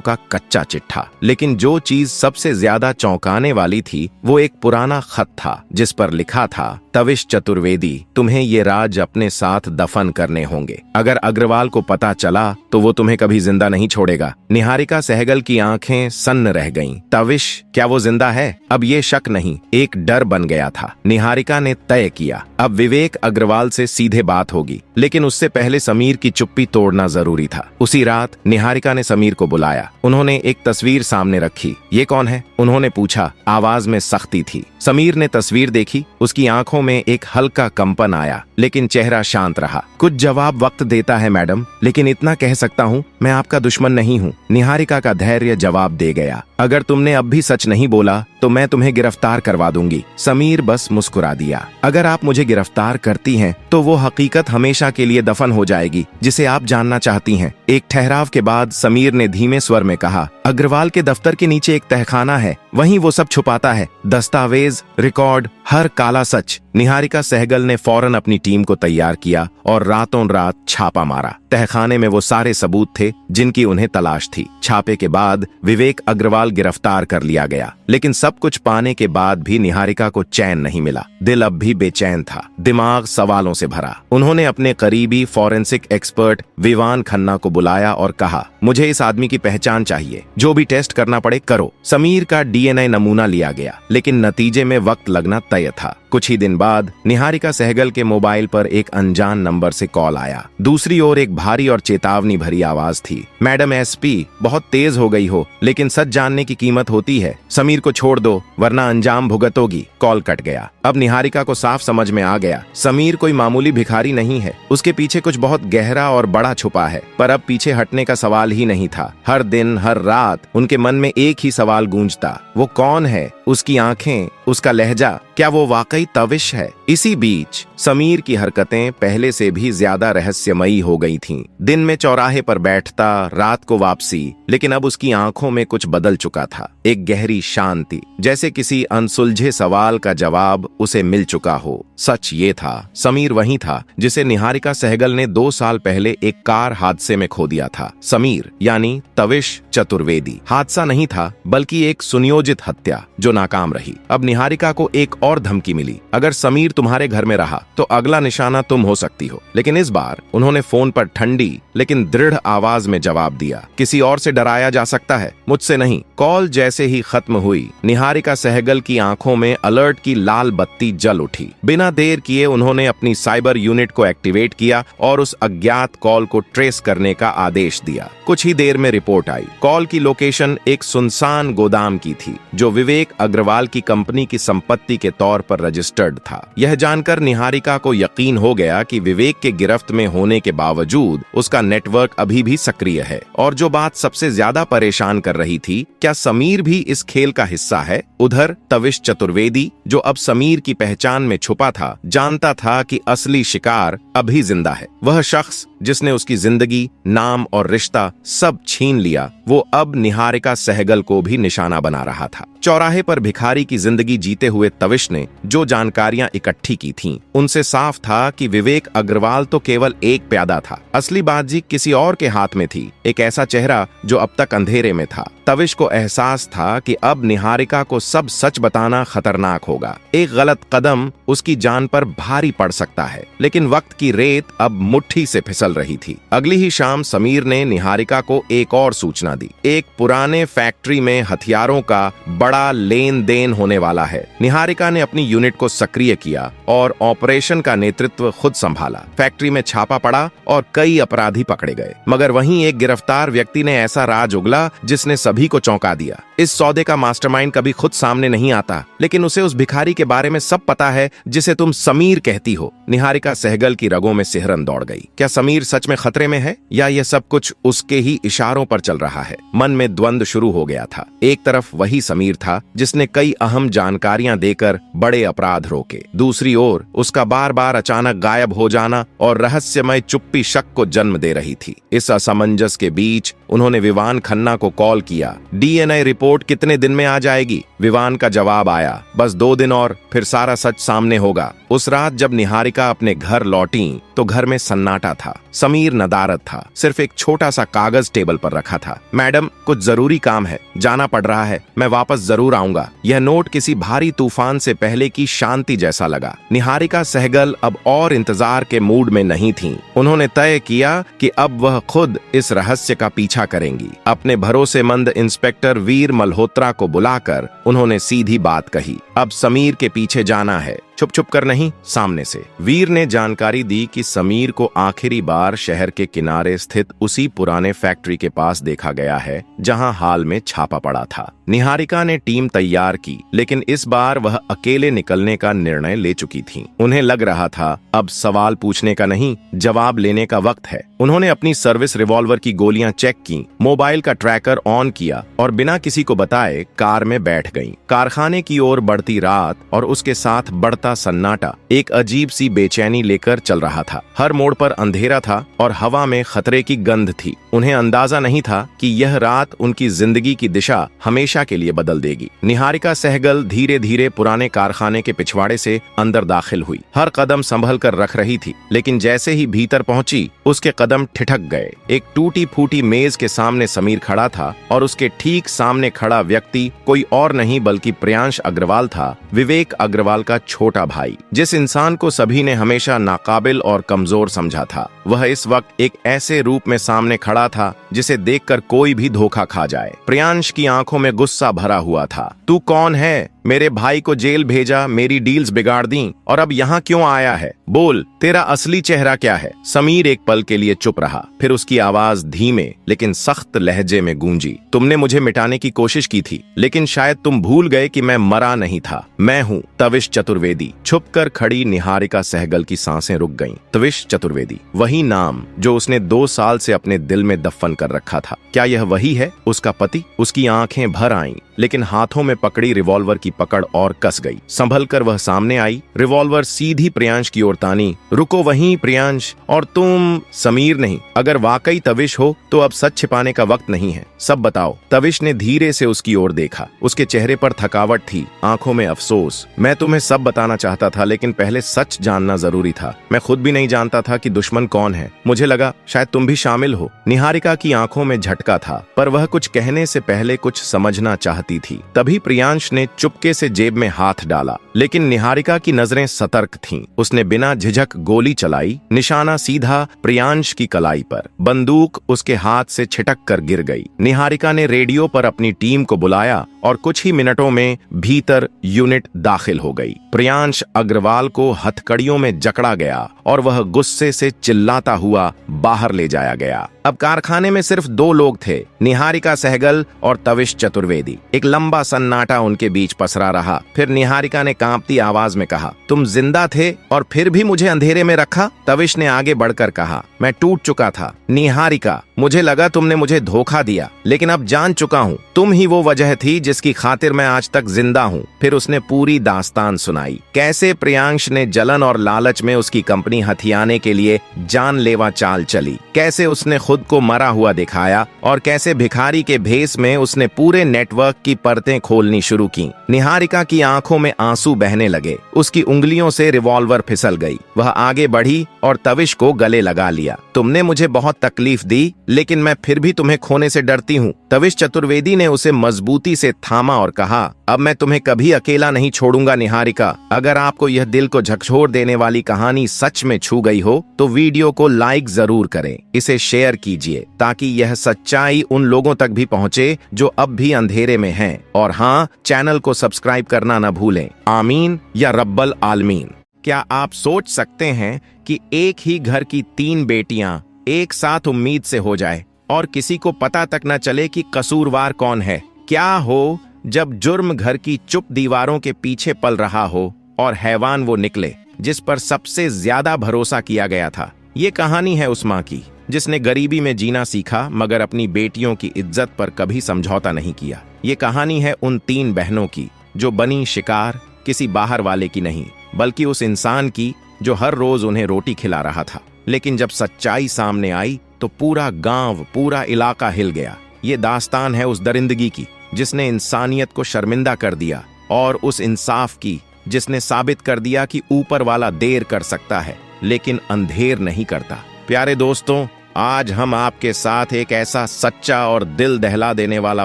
S1: का कच्चा चिट्ठा। लेकिन जो चीज सबसे ज्यादा चौंकाने वाली थी वो एक पुराना खत था, जिस पर लिखा था, तविश चतुर्वेदी, तुम्हें ये राज अपने साथ दफन करने होंगे। अगर अग्रवाल को पता चला तो वो तुम्हें कभी जिंदा नहीं छोड़ेगा। निहारिका सहगल की आंखें सन्न रह गईं। तविश, क्या वो जिंदा है? अब ये शक नहीं, एक डर बन गया था। निहारिका ने तय किया, अब विवेक अग्रवाल से सीधे बात होगी, लेकिन उससे पहले समीर की चुप्पी तोड़ना जरूरी था। उसी रात निहारिका ने समीर को बुलाया। उन्होंने एक तस्वीर सामने रखी। ये कौन है? उन्होंने पूछा। आवाज में सख्ती थी। समीर ने तस्वीर देखी। उसकी आंखों में एक हल्का कंपन आया, लेकिन चेहरा शांत रहा। कुछ जवाब वक्त देता है मैडम, लेकिन इतना कह सकता हूँ, मैं आपका दुश्मन नहीं हूँ। निहारिका का धैर्य जवाब दे गया। अगर तुमने अब भी सच नहीं बोला तो मैं तुम्हें गिरफ्तार करवा दूंगी। समीर बस मुस्कुरा दिया। अगर आप मुझे गिरफ्तार करती हैं तो वो हकीकत हमेशा के लिए दफन हो जाएगी जिसे आप जानना चाहती हैं। एक ठहराव के बाद समीर ने धीमे स्वर में कहा, अग्रवाल के दफ्तर के नीचे एक तहखाना है, वहीं वो सब छुपाता है, दस्तावेज, रिकॉर्ड, हर काला सच। निहारिका सहगल ने फौरन अपनी टीम को तैयार किया और रातों रात छापा मारा। तहखाने में वो सारे सबूत थे जिनकी उन्हें तलाश थी। छापे के बाद विवेक अग्रवाल गिरफ्तार कर लिया गया, लेकिन सब कुछ पाने के बाद भी निहारिका को चैन नहीं मिला। दिल अब भी बेचैन था, दिमाग सवालों से भरा। उन्होंने अपने करीबी फॉरेंसिक एक्सपर्ट विवान खन्ना को बुलाया और कहा, मुझे इस आदमी की पहचान चाहिए, जो भी टेस्ट करना पड़े करो। समीर का डीएनए नमूना लिया गया, लेकिन नतीजे में वक्त लगना तय था। कुछ ही दिन बाद निहारिका सहगल के मोबाइल पर एक अनजान नंबर से कॉल आया। दूसरी ओर एक भारी और चेतावनी भरी आवाज थी, मैडम एसपी, बहुत तेज हो गई हो, लेकिन सच जानने की कीमत होती है। समीर को छोड़ दो वरना अंजाम भुगतोगी। कॉल कट गया। अब निहारिका को साफ समझ में आ गया, समीर कोई मामूली भिखारी नहीं है, उसके पीछे कुछ बहुत गहरा और बड़ा छुपा है। पर अब पीछे हटने का सवाल ही नहीं था। हर दिन हर रात उनके मन में एक ही सवाल गूंजता, वो कौन है, उसकी आंखें, उसका लहजा, क्या वो वाकई तविश है? इसी बीच समीर की हरकतें पहले से भी ज्यादा रहस्यमयी हो गई थीं। दिन में चौराहे पर बैठता, रात को वापसी, लेकिन अब उसकी आंखों में कुछ बदल चुका था। एक गहरी शांति, जैसे किसी अनसुलझे सवाल का जवाब उसे मिल चुका हो। सच ये था, समीर वही था जिसे निहारिका सहगल ने 2 साल पहले एक कार हादसे में खो दिया था। समीर यानी तविश चतुर्वेदी। हादसा नहीं था, बल्कि एक सुनियोजित हत्या जो नाकाम रही। अब निहारिका को एक और धमकी मिली, अगर समीर तुम्हारे घर में रहा तो अगला निशाना तुम हो सकती हो। लेकिन इस बार उन्होंने फोन पर ठंडी लेकिन दृढ़ आवाज में जवाब दिया, किसी और से डराया जा सकता है, मुझसे नहीं। कॉल जैसे ही खत्म हुई, निहारिका सहगल की आंखों में अलर्ट की लाल बत्ती जल उठी। बिना देर किए उन्होंने अपनी साइबर यूनिट को एक्टिवेट किया और उस अज्ञात कॉल को ट्रेस करने का आदेश दिया। कुछ ही देर में रिपोर्ट आई। कॉल की लोकेशन एक सुनसान गोदाम की थी जो विवेक अग्रवाल की कंपनी की संपत्ति के तौर पर रजिस्टर्ड था। यह जानकर निहारिका को यकीन हो गया कि विवेक के गिरफ्त में होने के बावजूद उसका नेटवर्क अभी भी सक्रिय है। और जो बात सबसे ज्यादा परेशान कर रही थी, क्या समीर भी इस खेल का हिस्सा है? उधर तविश चतुर्वेदी, जो अब समीर की पहचान में छुपा था, जानता था कि असली शिकार अभी जिंदा है। वह शख्स जिसने उसकी जिंदगी, नाम और रिश्ता सब छीन लिया, वो अब निहारिका सहगल को भी निशाना बना रहा था। चौराहे पर भिखारी की जिंदगी जीते हुए तविश ने जो जानकारियां इकट्ठी की थीं, उनसे साफ था कि विवेक अग्रवाल तो केवल एक प्यादा था। असली बाजी किसी और के हाथ में थी, एक ऐसा चेहरा जो अब तक अंधेरे में था। तविश को एहसास था कि अब निहारिका को सब सच बताना खतरनाक होगा। एक गलत कदम उसकी जान पर भारी पड़ सकता है। लेकिन वक्त की रेत अब मुट्ठी से फिसल रही थी। अगली ही शाम समीर ने निहारिका को एक और सूचना दी। एक पुराने फैक्ट्री में हथियारों का बड़ा लेन देन होने वाला है। निहारिका ने अपनी यूनिट को सक्रिय किया और ऑपरेशन का नेतृत्व खुद संभाला। फैक्ट्री में छापा पड़ा और कई अपराधी पकड़े गए, मगर वहीं एक गिरफ्तार व्यक्ति ने ऐसा राज उगला जिसने सभी को चौंका दिया। इस सौदे का मास्टरमाइंड कभी खुद सामने नहीं आता, लेकिन उसे उस भिखारी के बारे में सब पता है जिसे तुम समीर कहती हो। निहारिका सहगल की रगों में सिहरन दौड़ गई। क्या समीर सच में खतरे में है या यह सब कुछ उसके ही इशारों पर चल रहा है? मन में द्वंद्व शुरू हो गया था। एक तरफ वही समीर था जिसने कई अहम जानकारियां देकर बड़े अपराध रोके, दूसरी ओर उसका बार बार अचानक गायब हो जाना और रहस्यमय चुप्पी शक को जन्म दे रही थी। इस असमंजस के बीच उन्होंने विवान खन्ना को कॉल किया। डीएनए रिपोर्ट कितने दिन में आ जाएगी? विवान का जवाब आया, बस 2 दिन और फिर सारा सच सामने होगा। उस रात जब निहारिका अपने घर लौटी तो घर में सन्नाटा था। समीर नदारद था, सिर्फ एक छोटा सा कागज टेबल पर रखा था। मैडम, कुछ जरूरी काम है, जाना पड़ रहा है, मैं वापस जरूर आऊंगा। यह नोट किसी भारी तूफान से पहले की शांति जैसा लगा। निहारिका सहगल अब और इंतजार के मूड में नहीं थीं। उन्होंने तय किया कि अब वह खुद इस रहस्य का पीछा करेंगी। अपने भरोसेमंद इंस्पेक्टर वीर मल्होत्रा को बुलाकर उन्होंने सीधी बात कही, अब समीर के पीछे जाना है, छुप छुप कर नहीं, सामने से। वीर ने जानकारी दी कि समीर को आखिरी बार शहर के किनारे स्थित उसी पुराने फैक्ट्री के पास देखा गया है जहां हाल में छापा पड़ा था। निहारिका ने टीम तैयार की, लेकिन इस बार वह अकेले निकलने का निर्णय ले चुकी थी। उन्हें लग रहा था अब सवाल पूछने का नहीं, जवाब लेने का वक्त है। उन्होंने अपनी सर्विस रिवॉल्वर की गोलियां चेक की, मोबाइल का ट्रैकर ऑन किया और बिना किसी को बताए कार में बैठ गईं। कारखाने की ओर बढ़ती रात और उसके साथ बढ़ता सन्नाटा एक अजीब सी बेचैनी लेकर चल रहा था। हर मोड़ पर अंधेरा था और हवा में खतरे की गंध थी। उन्हें अंदाजा नहीं था कि यह रात उनकी जिंदगी की दिशा हमेशा के लिए बदल देगी। निहारिका सहगल धीरे धीरे पुराने कारखाने के पिछवाड़े से अंदर दाखिल हुई। हर कदम संभल कर रख रही थी, लेकिन जैसे ही भीतर पहुंची उसके कदम ठिठक गए। एक टूटी फूटी मेज के सामने समीर खड़ा था और उसके ठीक सामने खड़ा व्यक्ति कोई और नहीं बल्कि प्रियांश अग्रवाल था, विवेक अग्रवाल का छोटा भाई। जिस इंसान को सभी ने हमेशा नाकाबिल और कमजोर समझा था, वह इस वक्त एक ऐसे रूप में सामने खड़ा था जिसे देखकर कोई भी धोखा खा जाए। प्रियांश की आंखों में गुस्सा भरा हुआ था। तू कौन है? मेरे भाई को जेल भेजा, मेरी डील्स बिगाड़ दी और अब यहाँ क्यों आया है? बोल, तेरा असली चेहरा क्या है? समीर एक पल के लिए चुप रहा, फिर उसकी आवाज धीमे लेकिन सख्त लहजे में गूंजी। तुमने मुझे मिटाने की कोशिश की थी, लेकिन शायद तुम भूल गए कि मैं मरा नहीं था। मैं हूँ तविश चतुर्वेदी। छुपकर खड़ी निहारिका सहगल की सांसें रुक गईं। तविश चतुर्वेदी, वही नाम जो उसने 2 साल से अपने दिल में दफन कर रखा था। क्या यह वही है, उसका पति? उसकी आंखें भर आईं, लेकिन हाथों में पकड़ी रिवॉल्वर की पकड़ और कस गई। संभल कर वह सामने आई, रिवॉल्वर सीधी प्रियांश की ओर तानी। रुको वहीं प्रियांश, और तुम? समीर नहीं, अगर वाकई तविश हो तो अब सच छिपाने का वक्त नहीं है, सब बताओ। तविश ने धीरे से उसकी ओर देखा। उसके चेहरे पर थकावट थी, आंखों में अफसोस। मैं तुम्हें सब बताना चाहता था, लेकिन पहले सच जानना जरूरी था। मैं खुद भी नहीं जानता था कि दुश्मन कौन है। मुझे लगा शायद तुम भी शामिल हो। निहारिका की आंखों में झटका था, पर वह कुछ कहने से पहले कुछ समझना चाहती थी। तभी प्रियांश ने चुप चुपके से जेब में हाथ डाला, लेकिन निहारिका की नजरें सतर्क थीं। उसने बिना झिझक गोली चलाई, निशाना सीधा प्रियांश की कलाई पर। बंदूक उसके हाथ से छिटक कर गिर गई। निहारिका ने रेडियो पर अपनी टीम को बुलाया और कुछ ही मिनटों में भीतर यूनिट दाखिल हो गई। प्रियांश अग्रवाल को हथकड़ियों में जकड़ा गया और वह गुस्से से चिल्लाता हुआ बाहर ले जाया गया। अब कारखाने में सिर्फ दो लोग थे, निहारिका सहगल और तविश चतुर्वेदी। एक लंबा सन्नाटा उनके बीच पसरा रहा। फिर निहारिका ने कांपती आवाज में कहा, तुम जिंदा थे और फिर भी मुझे अंधेरे में रखा? तविश ने आगे बढ़कर कहा, मैं टूट चुका था निहारिका, मुझे लगा तुमने मुझे धोखा दिया, लेकिन अब जान चुका हूँ तुम ही वो वजह थी जिसकी खातिर मैं आज तक जिंदा हूँ। फिर उसने पूरी दास्तान सुनाई, कैसे प्रियांश ने जलन और लालच में उसकी कंपनी हथियाने के लिए जानलेवा चाल चली, कैसे उसने खुद को मरा हुआ दिखाया और कैसे भिखारी के भेस में उसने पूरे नेटवर्क की परतें खोलनी शुरू की। निहारिका की आंखों में आंसू बहने लगे, उसकी उंगलियों से रिवॉल्वर फिसल गई। वह आगे बढ़ी और तविश को गले लगा लिया। तुमने मुझे बहुत तकलीफ दी, लेकिन मैं फिर भी तुम्हें खोने से डरती हूँ। तविश चतुर्वेदी ने उसे मजबूती से थामा और कहा, अब मैं तुम्हें कभी अकेला नहीं छोड़ूंगा निहारिका। अगर आपको यह दिल को झकझोर देने वाली कहानी सच में छू गई हो तो वीडियो को लाइक जरूर करें, इसे शेयर कीजिए ताकि यह सच्चाई उन लोगों तक भी पहुंचे जो अब भी अंधेरे में हैं। और हाँ, चैनल को सब्सक्राइब करना न भूलें। आमीन या रब्बल आलमीन। क्या आप सोच सकते हैं कि एक ही घर की 3 बेटियां एक साथ उम्मीद से हो जाए और किसी को पता तक न चले कि कसूरवार कौन है? क्या हो जब जुर्म घर की चुप दीवारों के पीछे पल रहा हो और हैवान वो निकले जिस पर सबसे ज्यादा भरोसा किया गया था। ये कहानी है उस माँ की जिसने गरीबी में जीना सीखा मगर अपनी बेटियों की इज्जत पर कभी समझौता नहीं किया। ये कहानी है उन 3 बहनों की जो बनी शिकार किसी बाहर वाले की नहीं, बल्कि उस इंसान की जो हर रोज उन्हें रोटी खिला रहा था। लेकिन जब सच्चाई सामने आई तो पूरा गांव, पूरा इलाका हिल गया। ये दास्तान है उस दरिंदगी की जिसने इंसानियत को शर्मिंदा कर दिया और उस इंसाफ की जिसने साबित कर दिया कि ऊपर वाला देर कर सकता है लेकिन अंधेर नहीं करता। प्यारे दोस्तों, आज हम आपके साथ एक ऐसा सच्चा और दिल दहला देने वाला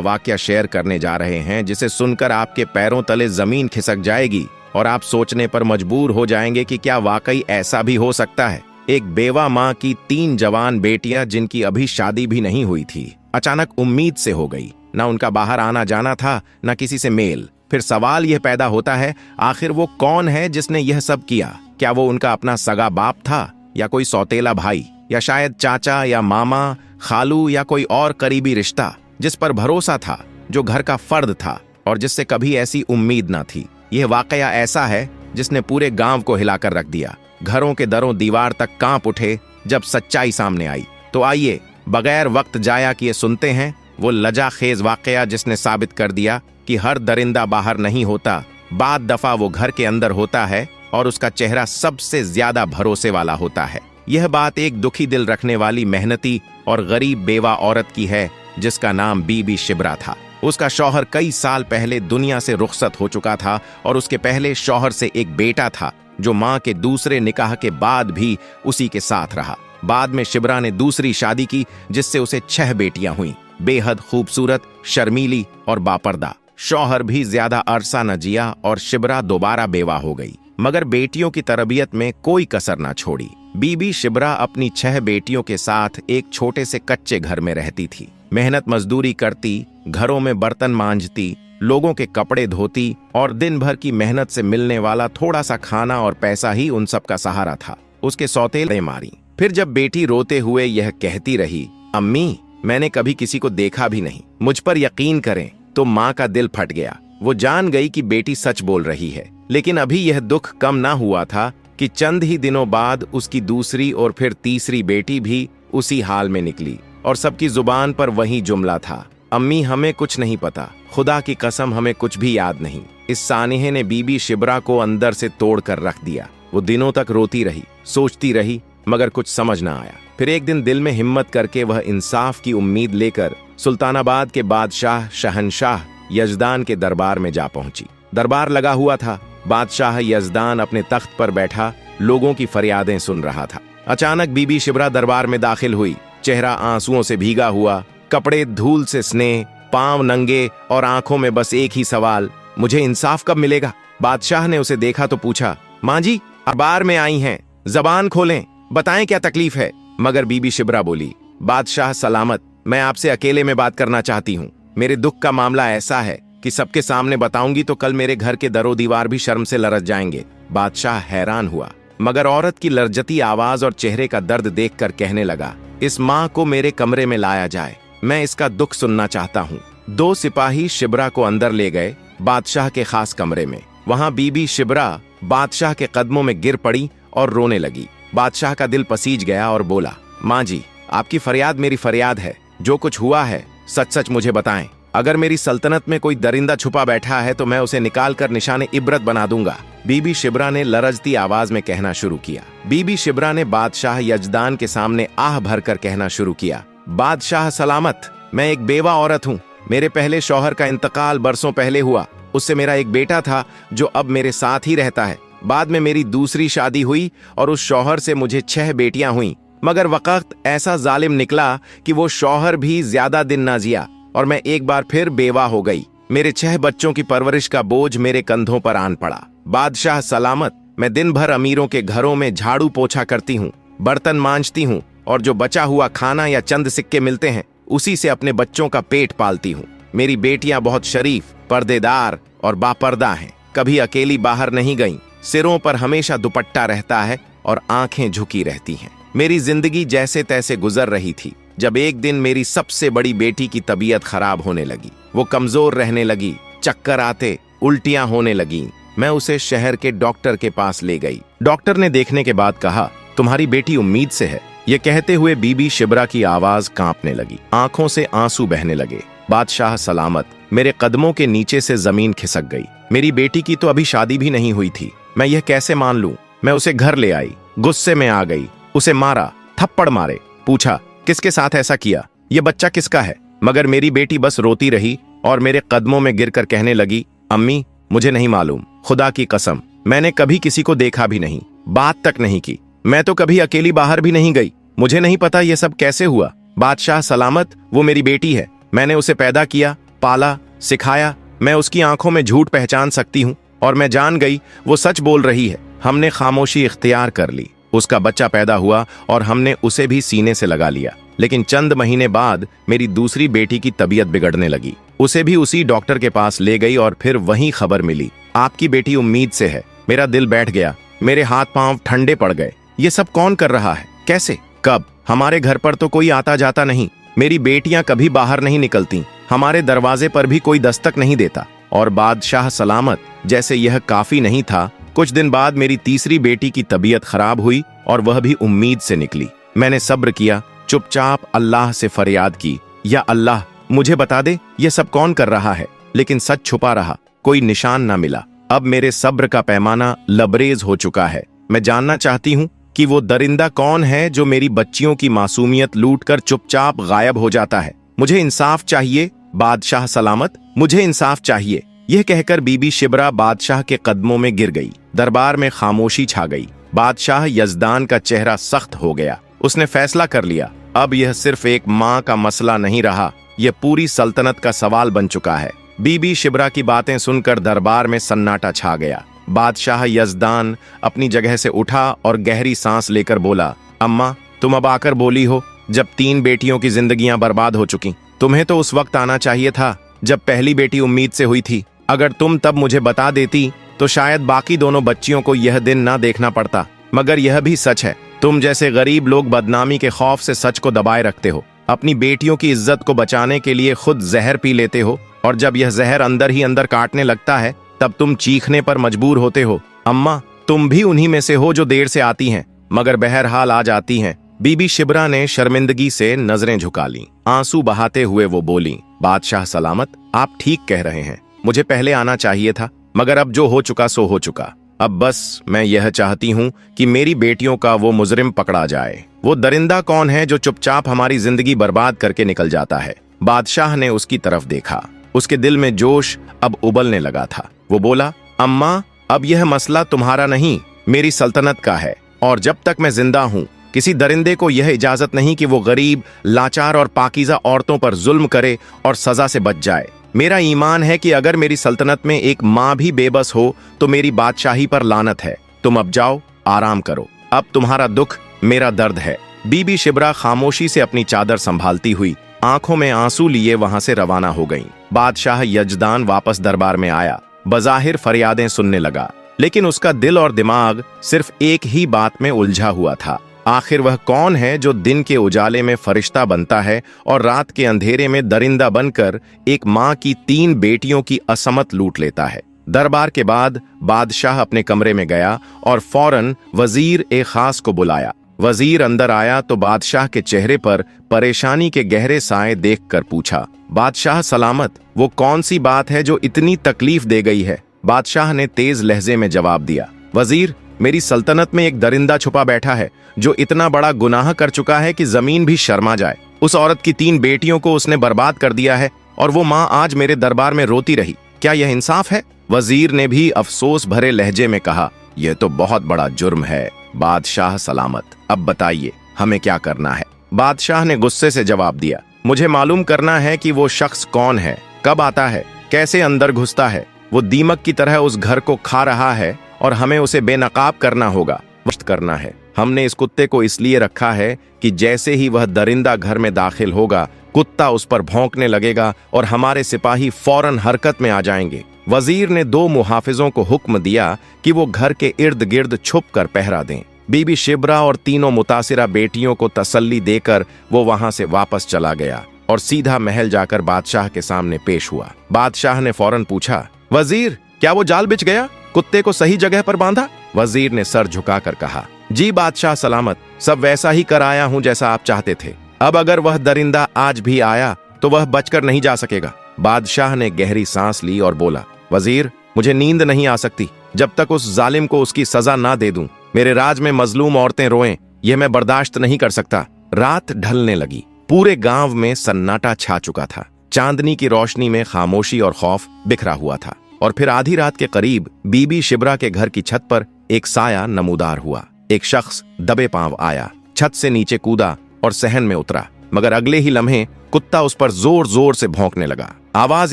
S1: वाकया शेयर करने जा रहे हैं जिसे सुनकर आपके पैरों तले जमीन खिसक जाएगी और आप सोचने पर मजबूर हो जाएंगे कि क्या वाकई ऐसा भी हो सकता है। एक बेवा माँ की 3 जवान बेटियां जिनकी अभी शादी भी नहीं हुई थी, अचानक उम्मीद से हो गई। ना उनका बाहर आना जाना था, ना किसी से मेल। फिर सवाल यह पैदा होता है, आखिर वो कौन है जिसने यह सब किया? क्या वो उनका अपना सगा बाप था या कोई सौतेला भाई या शायद चाचा या मामा, खालू या कोई और करीबी रिश्ता जिस पर भरोसा था, जो घर का फर्द था और जिससे कभी ऐसी उम्मीद ना थी। यह वाकया ऐसा है जिसने पूरे गांव को हिलाकर रख दिया। घरों के दरों दीवार तक कांप उठे जब सच्चाई सामने आई। तो आइए बगैर वक्त जाया किए सुनते हैं वो लजाखेज वाकया जिसने साबित कर दिया कि हर दरिंदा बाहर नहीं होता, बाद दफा वो घर के अंदर होता है और उसका चेहरा सबसे ज्यादा भरोसे वाला होता है। यह बात एक दुखी दिल रखने वाली, मेहनती और गरीब बेवा औरत की है जिसका नाम बीबी शिब्रा था। उसका शौहर कई साल पहले दुनिया से रुखसत हो चुका था और उसके पहले शौहर से एक बेटा था जो मां के दूसरे निकाह के बाद भी उसी के साथ रहा। बाद में शिब्रा ने दूसरी शादी की जिससे उसे 6 बेटियां हुईं, बेहद खूबसूरत, शर्मीली और बापर्दा। शौहर भी ज्यादा अरसा न जिया और शिब्रा दोबारा बेवा हो गई, मगर बेटियों की तरबियत में कोई कसर न छोड़ी। बीबी शिब्रा अपनी 6 बेटियों के साथ एक छोटे से कच्चे घर में रहती थी। मेहनत मजदूरी करती, घरों में बर्तन मांजती, लोगों के कपड़े धोती और दिन भर की मेहनत से मिलने वाला थोड़ा सा खाना और पैसा ही उन सब का सहारा था। उसके सौतेले मारी। फिर जब बेटी रोते हुए यह कहती रही, अम्मी मैंने कभी किसी को देखा भी नहीं, मुझ पर यकीन करें, तो माँ का दिल फट गया। वो जान गई कि बेटी सच बोल रही है। लेकिन अभी यह दुख कम ना हुआ था कि चंद ही दिनों बाद उसकी दूसरी और फिर तीसरी बेटी भी उसी हाल में निकली और सबकी जुबान पर वही जुमला था, अम्मी हमें कुछ नहीं पता, खुदा की कसम हमें कुछ भी याद नहीं। इस सानिहे ने बीबी शिब्रा को अंदर से तोड़ कर रख दिया। वो दिनों तक रोती रही, सोचती रही, मगर कुछ समझ ना आया। फिर एक दिन दिल में हिम्मत करके वह इंसाफ की उम्मीद लेकर सुल्तानाबाद के बादशाह शहनशाह यजदान के दरबार में जा पहुंची। दरबार लगा हुआ था। बादशाह यजदान अपने तख्त पर बैठा लोगों की फरियादें सुन रहा था। अचानक बीबी शिब्रा दरबार में दाखिल हुई, चेहरा आंसुओं से भीगा हुआ, कपड़े धूल से स्नेह, पांव नंगे और आंखों में बस एक ही सवाल, मुझे इंसाफ कब मिलेगा? बादशाह ने उसे देखा तो पूछा, माँ जी अखबार में आई हैं, जबान खोलें, बताएं क्या तकलीफ है। मगर बीबी शिब्रा बोली, बादशाह सलामत, मैं आपसे अकेले में बात करना चाहती हूँ। मेरे दुख का मामला ऐसा है कि सबके सामने बताऊंगी तो कल मेरे घर के दरो दीवार भी शर्म से लरज जाएंगे। बादशाह हैरान हुआ, मगर औरत की लर्जती आवाज और चेहरे का दर्द देखकर कहने लगा, इस माँ को मेरे कमरे में लाया जाए, मैं इसका दुख सुनना चाहता हूँ। 2 सिपाही शिब्रा को अंदर ले गए बादशाह के खास कमरे में। वहां बीबी शिब्रा बादशाह के कदमों में गिर पड़ी और रोने लगी। बादशाह का दिल पसीज गया और बोला, माँ जी आपकी फरियाद मेरी फरियाद है, जो कुछ हुआ है सच सच मुझे बताएं। अगर मेरी सल्तनत में कोई दरिंदा छुपा बैठा है तो मैं उसे निकाल कर निशाने इबरत बना दूंगा। बीबी शिब्रा ने लरजती आवाज में कहना शुरू किया। बीबी शिब्रा ने बादशाह यजदान के सामने आह भरकर कहना शुरू किया, बादशाह सलामत, मैं एक बेवा औरत हूँ। मेरे पहले शौहर का इंतकाल बरसों पहले हुआ। उससे मेरा एक बेटा था जो अब मेरे साथ ही रहता है। बाद में मेरी दूसरी शादी हुई और उस शौहर से मुझे 6 बेटियां हुईं। मगर वक्त ऐसा जालिम निकला कि वो शौहर भी ज्यादा दिन ना जिया और मैं एक बार फिर बेवा हो गई। मेरे 6 बच्चों की परवरिश का बोझ मेरे कंधों पर आन पड़ा। बादशाह सलामत, मैं दिन भर अमीरों के घरों में झाड़ू पोछा करती हूँ, बर्तन मांजती हूँ और जो बचा हुआ खाना या चंद सिक्के मिलते हैं उसी से अपने बच्चों का पेट पालती हूँ। मेरी बेटियां बहुत शरीफ, पर्देदार और बापर्दा हैं। कभी अकेली बाहर नहीं गईं। सिरों पर हमेशा दुपट्टा रहता है और आंखें झुकी रहती हैं। मेरी जिंदगी जैसे तैसे गुजर रही थी जब एक दिन मेरी सबसे बड़ी बेटी की तबीयत खराब होने लगी। वो कमजोर रहने लगी, चक्कर आते, उल्टियां होने लगीं। मैं उसे शहर के डॉक्टर के पास ले गई। डॉक्टर ने देखने के बाद कहा, तुम्हारी बेटी उम्मीद से है। ये कहते हुए बीबी शिब्रा की आवाज कांपने लगी, आंखों से आंसू बहने लगे। बादशाह सलामत, मेरे कदमों के नीचे से जमीन खिसक गई। मेरी बेटी की तो अभी शादी भी नहीं हुई थी, मैं यह कैसे मान लूं? मैं उसे घर ले आई, गुस्से में आ गई, उसे मारा, थप्पड़ मारे, पूछा किसके साथ ऐसा किया, ये बच्चा किसका है? मगर मेरी बेटी बस रोती रही और मेरे कदमों में गिरकर कहने लगी, अम्मी मुझे नहीं मालूम, खुदा की कसम मैंने कभी किसी को देखा भी नहीं, बात तक नहीं की, मैं तो कभी अकेली बाहर भी नहीं गई, मुझे नहीं पता ये सब कैसे हुआ। बादशाह सलामत, वो मेरी बेटी है, मैंने उसे पैदा किया, पाला, सिखाया। मैं उसकी आंखों में झूठ पहचान सकती हूँ और मैं जान गई वो सच बोल रही है। हमने खामोशी इख्तियार कर ली। उसका बच्चा पैदा हुआ और हमने उसे भी सीने से लगा लिया। लेकिन चंद महीने बाद मेरी दूसरी बेटी की तबीयत बिगड़ने लगी। उसे भी उसी डॉक्टर के पास ले गई और फिर वहीं खबर मिली, आपकी बेटी उम्मीद से है। मेरा दिल बैठ गया, मेरे हाथ पांव ठंडे पड़ गए। ये सब कौन कर रहा है, कैसे, कब? हमारे घर पर तो कोई आता जाता नहीं, मेरी बेटियां कभी बाहर नहीं निकलती, हमारे दरवाजे पर भी कोई दस्तक नहीं देता। और बादशाह सलामत, जैसे यह काफी नहीं था, कुछ दिन बाद मेरी तीसरी बेटी की तबीयत खराब हुई और वह भी उम्मीद से निकली। मैंने सब्र किया, चुपचाप अल्लाह से फरियाद की, या अल्लाह मुझे बता दे ये सब कौन कर रहा है। लेकिन सच छुपा रहा, कोई निशान ना मिला। अब मेरे सब्र का पैमाना लबरेज हो चुका है। मैं जानना चाहती हूँ कि वो दरिंदा कौन है जो मेरी बच्चियों की मासूमियत लूटकर चुपचाप गायब हो जाता है। मुझे इंसाफ चाहिए बादशाह सलामत, मुझे इंसाफ चाहिए। यह कहकर बीबी शिब्रा बादशाह के कदमों में गिर गई। दरबार में खामोशी छा गई। बादशाह यजदान का चेहरा सख्त हो गया। उसने फैसला कर लिया, अब यह सिर्फ एक माँ का मसला नहीं रहा, यह पूरी सल्तनत का सवाल बन चुका है। बीबी शिब्रा की बातें सुनकर दरबार में सन्नाटा छा गया। बादशाह यजदान अपनी जगह से उठा और गहरी सांस लेकर बोला, अम्मा तुम अब आकर बोली हो जब 3 बेटियों की जिंदगियां बर्बाद हो चुकी। तुम्हें तो उस वक्त आना चाहिए था जब पहली बेटी उम्मीद से हुई थी। अगर तुम तब मुझे बता देती तो शायद बाकी दोनों बच्चियों को यह दिन ना देखना पड़ता। मगर यह भी सच है, तुम जैसे गरीब लोग बदनामी के खौफ से सच को दबाए रखते हो। अपनी बेटियों की इज्जत को बचाने के लिए खुद जहर पी लेते हो और जब यह जहर अंदर ही अंदर काटने लगता है तब तुम चीखने पर मजबूर होते हो। अम्मा तुम भी उन्हीं में से हो जो देर से आती हैं मगर बहरहाल आ जाती हैं। बीबी शिब्रा ने शर्मिंदगी से नजरें झुका लीं। आंसू बहाते हुए वो बोली, बादशाह सलामत, आप ठीक कह रहे हैं, मुझे पहले आना चाहिए था, मगर अब जो हो चुका सो हो चुका। अब बस मैं यह चाहती हूँ कि मेरी बेटियों का वो मुजरिम पकड़ा जाए। वो दरिंदा कौन है जो चुपचाप हमारी जिंदगी बर्बाद करके निकल जाता है। बादशाह ने उसकी तरफ देखा। उसके दिल में जोश अब उबलने लगा था। वो बोला, अम्मा अब यह मसला तुम्हारा नहीं, मेरी सल्तनत का है और जब तक मैं जिंदा हूँ किसी दरिंदे को यह इजाजत नहीं कि वो गरीब, लाचार और पाकीज़ा औरतों पर जुल्म करे और सजा से बच जाए। मेरा ईमान है कि अगर मेरी सल्तनत में एक माँ भी बेबस हो तो मेरी बादशाही पर लानत है। तुम अब जाओ, आराम करो। अब तुम्हारा दुख मेरा दर्द है। बीबी शिब्रा खामोशी से अपनी चादर संभालती हुई आंखों में आंसू लिए वहां से रवाना हो गईं। बादशाह यजदान वापस दरबार में आया, बज़ाहिर फरियादें सुनने लगा, लेकिन उसका दिल और दिमाग सिर्फ एक ही बात में उलझा हुआ था। आखिर वह कौन है जो दिन के उजाले में फरिश्ता बनता है और रात के अंधेरे में दरिंदा बनकर एक माँ की 3 बेटियों की असमत लूट लेता है। दरबार के बाद बादशाह अपने कमरे में गया और फौरन वजीर ए खास को बुलाया। वजीर अंदर आया तो बादशाह के चेहरे पर परेशानी के गहरे साए देखकर पूछा, बादशाह सलामत, वो कौन सी बात है जो इतनी तकलीफ दे गई है? बादशाह ने तेज लहजे में जवाब दिया, वजीर, मेरी सल्तनत में एक दरिंदा छुपा बैठा है जो इतना बड़ा गुनाह कर चुका है कि जमीन भी शर्मा जाए। उस औरत की 3 बेटियों को उसने बर्बाद कर दिया है और वो माँ आज मेरे दरबार में रोती रही। क्या यह इंसाफ है? वजीर ने भी अफसोस भरे लहजे में कहा, यह तो बहुत बड़ा जुर्म है। बादशाह सलामत, अब बताइए हमें क्या करना है? बादशाह ने गुस्से से जवाब दिया, मुझे मालूम करना है कि वो शख्स कौन है, कब आता है, कैसे अंदर घुसता है। वो दीमक की तरह उस घर को खा रहा है और हमें उसे बेनकाब करना होगा, वश करना है। हमने इस कुत्ते को इसलिए रखा है कि जैसे ही वह दरिंदा घर में दाखिल होगा, कुत्ता उस पर भौंकने लगेगा और हमारे सिपाही फौरन हरकत में आ जाएंगे। वजीर ने 2 मुहाफिजों को हुक्म दिया कि वो घर के इर्द गिर्द छुप कर पहरा दें। बीबी शिब्रा और तीनों मुतासिरा बेटियों को तसल्ली देकर वो वहां से वापस चला गया और सीधा महल जाकर बादशाह के सामने पेश हुआ। बादशाह ने फौरन पूछा, वजीर, क्या वो जाल बिछ गया? कुत्ते को सही जगह पर बांधा? वजीर ने सर झुकाकर कहा, जी बादशाह सलामत, सब वैसा ही कराया हूं जैसा आप चाहते थे। अब अगर वह दरिंदा आज भी आया तो वह बचकर नहीं जा सकेगा। बादशाह ने गहरी सांस ली और बोला, वजीर, मुझे नींद नहीं आ सकती जब तक उस जालिम को उसकी सजा ना दे दूं। मेरे राज में मजलूम औरतें रोएं, यह मैं बर्दाश्त नहीं कर सकता। रात ढलने लगी। पूरे गांव में सन्नाटा छा चुका था। चांदनी की रोशनी में खामोशी और खौफ बिखरा हुआ था। और फिर आधी रात के करीब बीबी शिब्रा के घर की छत पर एक साया नमूदार हुआ। एक शख्स दबे पांव आया, छत से नीचे कूदा और सहन में उतरा, मगर अगले ही लम्हे कुत्ता उस पर जोर जोर से भौंकने लगा। आवाज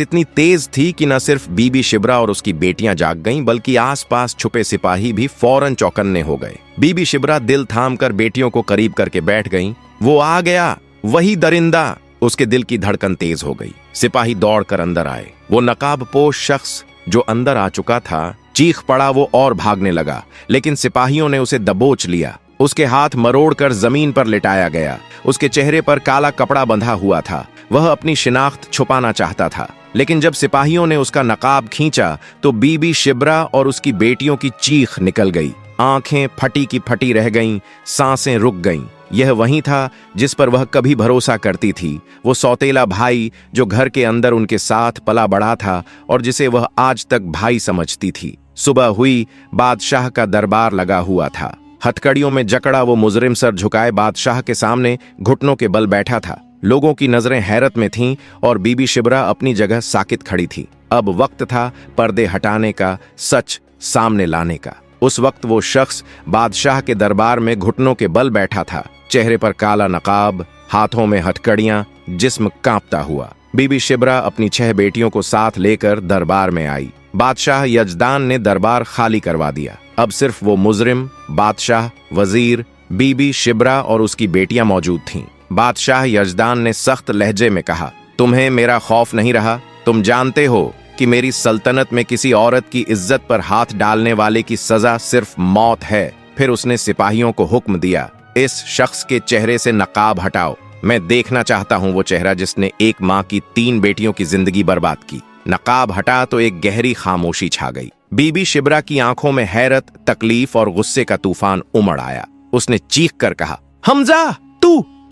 S1: इतनी तेज थी कि न सिर्फ बीबी शिब्रा और उसकी बेटियां जाग गईं, बल्कि आसपास छुपे सिपाही भी फौरन चौकन्ने हो गए। बीबी शिब्रा दिल थामकर बेटियों को करीब करके बैठ गईं। वो आ गया, वही दरिंदा। उसके दिल की धड़कन तेज हो गई। सिपाही दौड़कर अंदर आए। वो नकाबपोश शख्स जो अंदर आ चुका था चीख पड़ा वो और भागने लगा, लेकिन सिपाहियों ने उसे दबोच लिया। उसके हाथ मरोड़कर जमीन पर लिटाया गया। उसके चेहरे पर काला कपड़ा बंधा हुआ था। वह अपनी शिनाख्त छुपाना चाहता था, लेकिन जब सिपाहियों ने उसका नकाब खींचा तो बीबी शिब्रा और उसकी बेटियों की चीख निकल गई। आंखें फटी की फटी रह गईं, सांसें रुक गईं। यह वही था जिस पर वह कभी भरोसा करती थी, वो सौतेला भाई जो घर के अंदर उनके साथ पला बड़ा था और जिसे वह आज तक भाई समझती थी। सुबह हुई, बादशाह का दरबार लगा हुआ था। हथकड़ियों में जकड़ा वो मुजरिम सर झुकाए बादशाह के सामने घुटनों के बल बैठा था। लोगों की नजरें हैरत में थीं और बीबी शिब्रा अपनी जगह साकित खड़ी थी। अब वक्त था पर्दे हटाने का, सच सामने लाने का। उस वक्त वो शख्स बादशाह के दरबार में घुटनों के बल बैठा था, चेहरे पर काला नकाब, हाथों में हथकड़ियां, जिस्म कांपता हुआ। बीबी शिब्रा अपनी 6 बेटियों को साथ लेकर दरबार में आई। बादशाह यजदान ने दरबार खाली करवा दिया। अब सिर्फ वो मुजरिम, बादशाह, वजीर, बीबी शिब्रा और उसकी बेटियां मौजूद थीं। बादशाह यजदान ने सख्त लहजे में कहा, तुम्हें मेरा खौफ नहीं रहा? तुम जानते हो कि मेरी सल्तनत में किसी औरत की इज्जत पर हाथ डालने वाले की सजा सिर्फ मौत है। फिर उसने सिपाहियों को हुक्म दिया, इस शख्स के चेहरे से नकाब हटाओ। मैं देखना चाहता हूं वो चेहरा जिसने एक माँ की 3 बेटियों की जिंदगी बर्बाद की। नकाब हटा तो एक गहरी खामोशी छा गई। बीबी शिब्रा की आंखों में हैरत, तकलीफ और गुस्से का तूफान उमड़ आया। उसने चीख कर कहा, हमजा,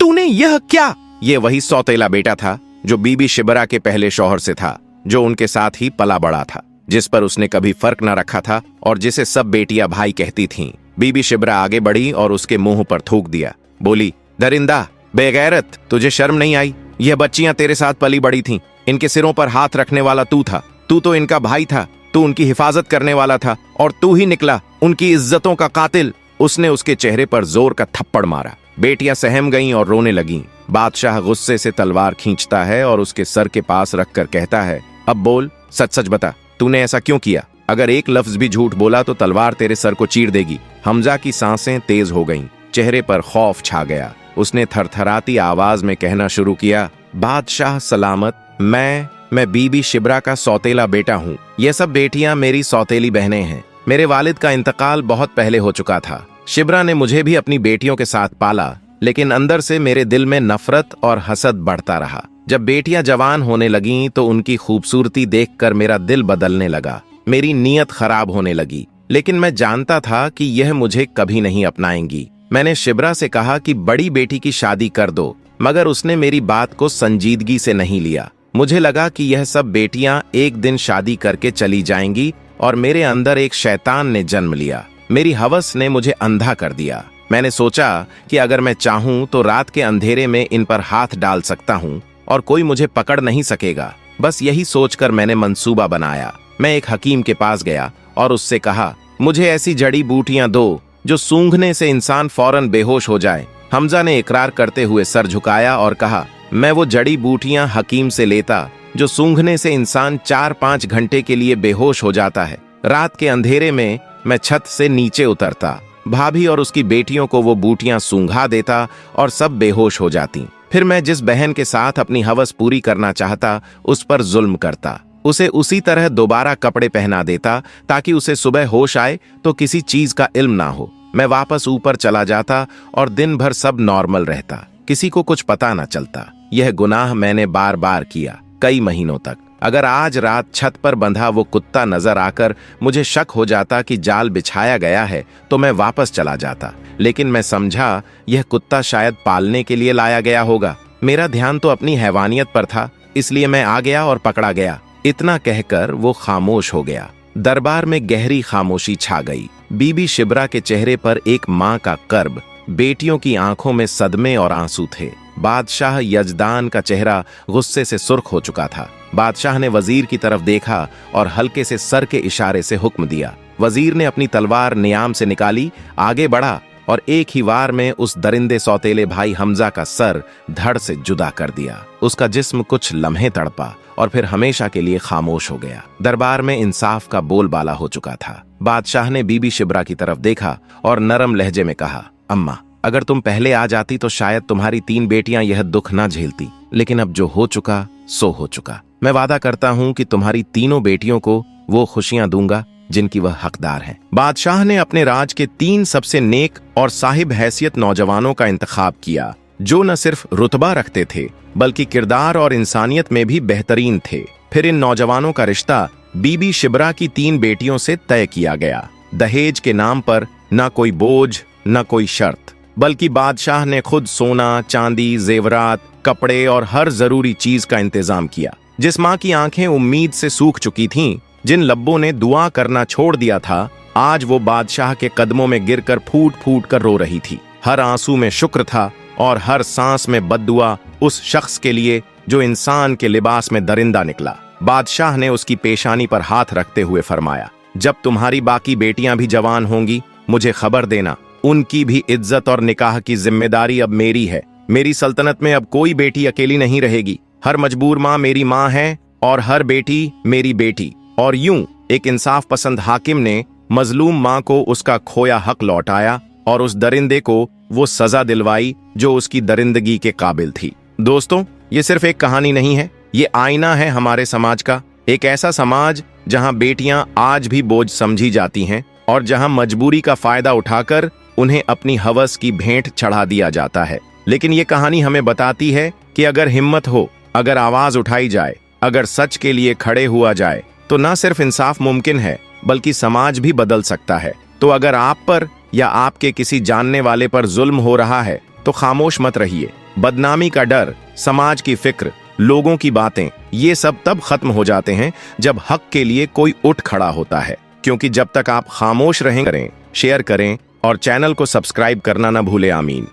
S1: तूने यह क्या? ये वही सौतेला बेटा था जो बीबी शिब्रा के पहले शौहर से था, जो उनके साथ ही पला बड़ा था, जिस पर उसने कभी फर्क न रखा था और जिसे सब बेटियां भाई कहती थीं। बीबी शिब्रा आगे बढ़ी और उसके मुंह पर थूक दिया। बोली, दरिंदा, बेगैरत, तुझे शर्म नहीं आई? यह बच्चियां तेरे साथ पली बड़ी थीं। इनके सिरों पर हाथ रखने वाला तू था। तू तो इनका भाई था। तू उनकी हिफाजत करने वाला था और तू ही निकला उनकी इज्जतों का कातिल। उसने उसके चेहरे पर जोर का थप्पड़ मारा। बेटियां सहम गईं और रोने लगीं। बादशाह गुस्से से तलवार खींचता है और उसके सर के पास रखकर कहता है, अब बोल, सच सच बता, तूने ऐसा क्यों किया? अगर एक लफ्ज भी झूठ बोला तो तलवार तेरे सर को चीर देगी। हमजा की सांसें तेज हो गईं, चेहरे पर खौफ छा गया। उसने थरथराती आवाज में कहना शुरू किया, बादशाह सलामत, मैं बीबी शिब्रा का सौतेला बेटा हूँ। ये सब बेटियां मेरी सौतेली बहनें हैं। मेरे वालिद का इंतकाल बहुत पहले हो चुका था। शिब्रा ने मुझे भी अपनी बेटियों के साथ पाला, लेकिन अंदर से मेरे दिल में नफरत और हसद बढ़ता रहा। जब बेटियां जवान होने लगीं तो उनकी खूबसूरती देखकर मेरा दिल बदलने लगा, मेरी नीयत खराब होने लगी। लेकिन मैं जानता था कि यह मुझे कभी नहीं अपनाएंगी। मैंने शिब्रा से कहा कि बड़ी बेटी की शादी कर दो, मगर उसने मेरी बात को संजीदगी से नहीं लिया। मुझे लगा कि यह सब बेटियां एक दिन शादी करके चली जाएंगी और मेरे अंदर एक शैतान ने जन्म लिया। मेरी हवस ने मुझे अंधा कर दिया। मैंने सोचा कि अगर मैं चाहूं तो रात के अंधेरे में इन पर हाथ डाल सकता हूं और कोई मुझे पकड़ नहीं सकेगा। बस यही सोचकर मैंने मंसूबा बनाया। मैं एक हकीम के पास गया और उससे कहा, मुझे ऐसी जड़ी बूटियां दो जो सूंघने से इंसान फौरन बेहोश हो जाए। हमजा ने इकरार करते हुए सर झुकाया और कहा, मैं वो जड़ी बूटियां हकीम से लेता जो सूंघने से इंसान 4-5 घंटे के लिए बेहोश हो जाता है। रात के अंधेरे में मैं छत से नीचे उतरता, भाभी और उसकी बेटियों को वो बूटियां सूंघा देता और सब बेहोश हो जाती। फिर मैं जिस बहन के साथ अपनी हवस पूरी करना चाहता उस पर जुल्म करता, उसे उसी तरह दोबारा कपड़े पहना देता ताकि उसे सुबह होश आए तो किसी चीज का इल्म ना हो। मैं वापस ऊपर चला जाता और दिन भर सब नॉर्मल रहता, किसी को कुछ पता न चलता। यह गुनाह मैंने बार बार किया, कई महीनों तक। अगर आज रात छत पर बंधा वो कुत्ता नजर आकर मुझे शक हो जाता कि जाल बिछाया गया है तो मैं वापस चला जाता, लेकिन मैं समझा यह कुत्ता शायद पालने के लिए लाया गया होगा। मेरा ध्यान तो अपनी हैवानियत पर था, इसलिए मैं आ गया और पकड़ा गया। इतना कहकर वो खामोश हो गया। दरबार में गहरी खामोशी छा गई। बीबी शिब्रा के चेहरे पर एक माँ का कर्ब, बेटियों की आंखों में सदमे और आंसू थे। बादशाह यजदान का चेहरा गुस्से से सुर्ख हो चुका था। बादशाह ने वजीर की तरफ देखा और हल्के से सर के इशारे से हुक्म दिया। वजीर ने अपनी तलवार नियाम से निकाली, आगे बढ़ा और एक ही वार में उस दरिंदे सौतेले भाई हमजा का सर धड़ से जुदा कर दिया। उसका जिस्म कुछ लम्हे तड़पा और फिर हमेशा के लिए खामोश हो गया। दरबार में इंसाफ का बोलबाला हो चुका था। बादशाह ने बीबी शिब्रा की तरफ देखा और नरम लहजे में कहा, अम्मा, अगर तुम पहले आ जाती तो शायद तुम्हारी 3 बेटियां यह दुख ना झेलती, लेकिन अब जो हो चुका सो हो चुका। मैं वादा करता हूं कि तुम्हारी तीनों बेटियों को वो खुशियां दूंगा जिनकी वह हकदार है। बादशाह ने अपने राज के 3 सबसे नेक और साहिब हैसियत नौजवानों का इंतखाब किया, जो न सिर्फ रुतबा रखते थे बल्कि किरदार और इंसानियत में भी बेहतरीन थे। फिर इन नौजवानों का रिश्ता बीबी शिब्रा की 3 बेटियों से तय किया गया। दहेज के नाम पर न कोई बोझ न कोई शर्त, बल्कि बादशाह ने खुद सोना, चांदी, जेवरात, कपड़े और हर जरूरी चीज का इंतजाम किया। जिस माँ की आंखें उम्मीद से सूख चुकी थीं, जिन लब्बों ने दुआ करना छोड़ दिया था, आज वो बादशाह के कदमों में गिरकर फूट फूट कर रो रही थी। हर आंसू में शुक्र था और हर सांस में बद्दुआ उस शख्स के लिए जो इंसान के लिबास में दरिंदा निकला। बादशाह ने उसकी पेशानी पर हाथ रखते हुए फरमाया, जब तुम्हारी बाकी बेटियां भी जवान होंगी मुझे खबर देना। उनकी भी इज्जत और निकाह की जिम्मेदारी अब मेरी है। मेरी सल्तनत में अब कोई बेटी अकेली नहीं रहेगी। हर मजबूर माँ मेरी माँ है और हर बेटी मेरी बेटी। और यूं एक इंसाफ पसंद हाकिम ने मजलूम माँ को उसका खोया हक लौटाया और उस दरिंदे को वो सजा दिलवाई जो उसकी दरिंदगी के काबिल थी। दोस्तों, ये सिर्फ एक कहानी नहीं है, ये आईना है हमारे समाज का। एक ऐसा समाज जहां बेटियां आज भी बोझ समझी जाती हैं और जहां मजबूरी का फायदा उठाकर उन्हें अपनी हवस की भेंट चढ़ा दिया जाता है। लेकिन ये कहानी हमें बताती है कि अगर हिम्मत हो, अगर आवाज उठाई जाए, अगर सच के लिए खड़े हुआ जाए, तो न सिर्फ इंसाफ मुमकिन है बल्कि समाज भी बदल सकता है। तो अगर आप पर या आपके किसी जानने वाले पर जुल्म हो रहा है तो खामोश मत रहिए। बदनामी का डर, समाज की फिक्र, लोगों की बातें, ये सब तब खत्म हो जाते हैं जब हक के लिए कोई उठ खड़ा होता है। क्योंकि जब तक आप खामोश रहें, शेयर करें और चैनल को सब्सक्राइब करना ना भूलें। आमीन।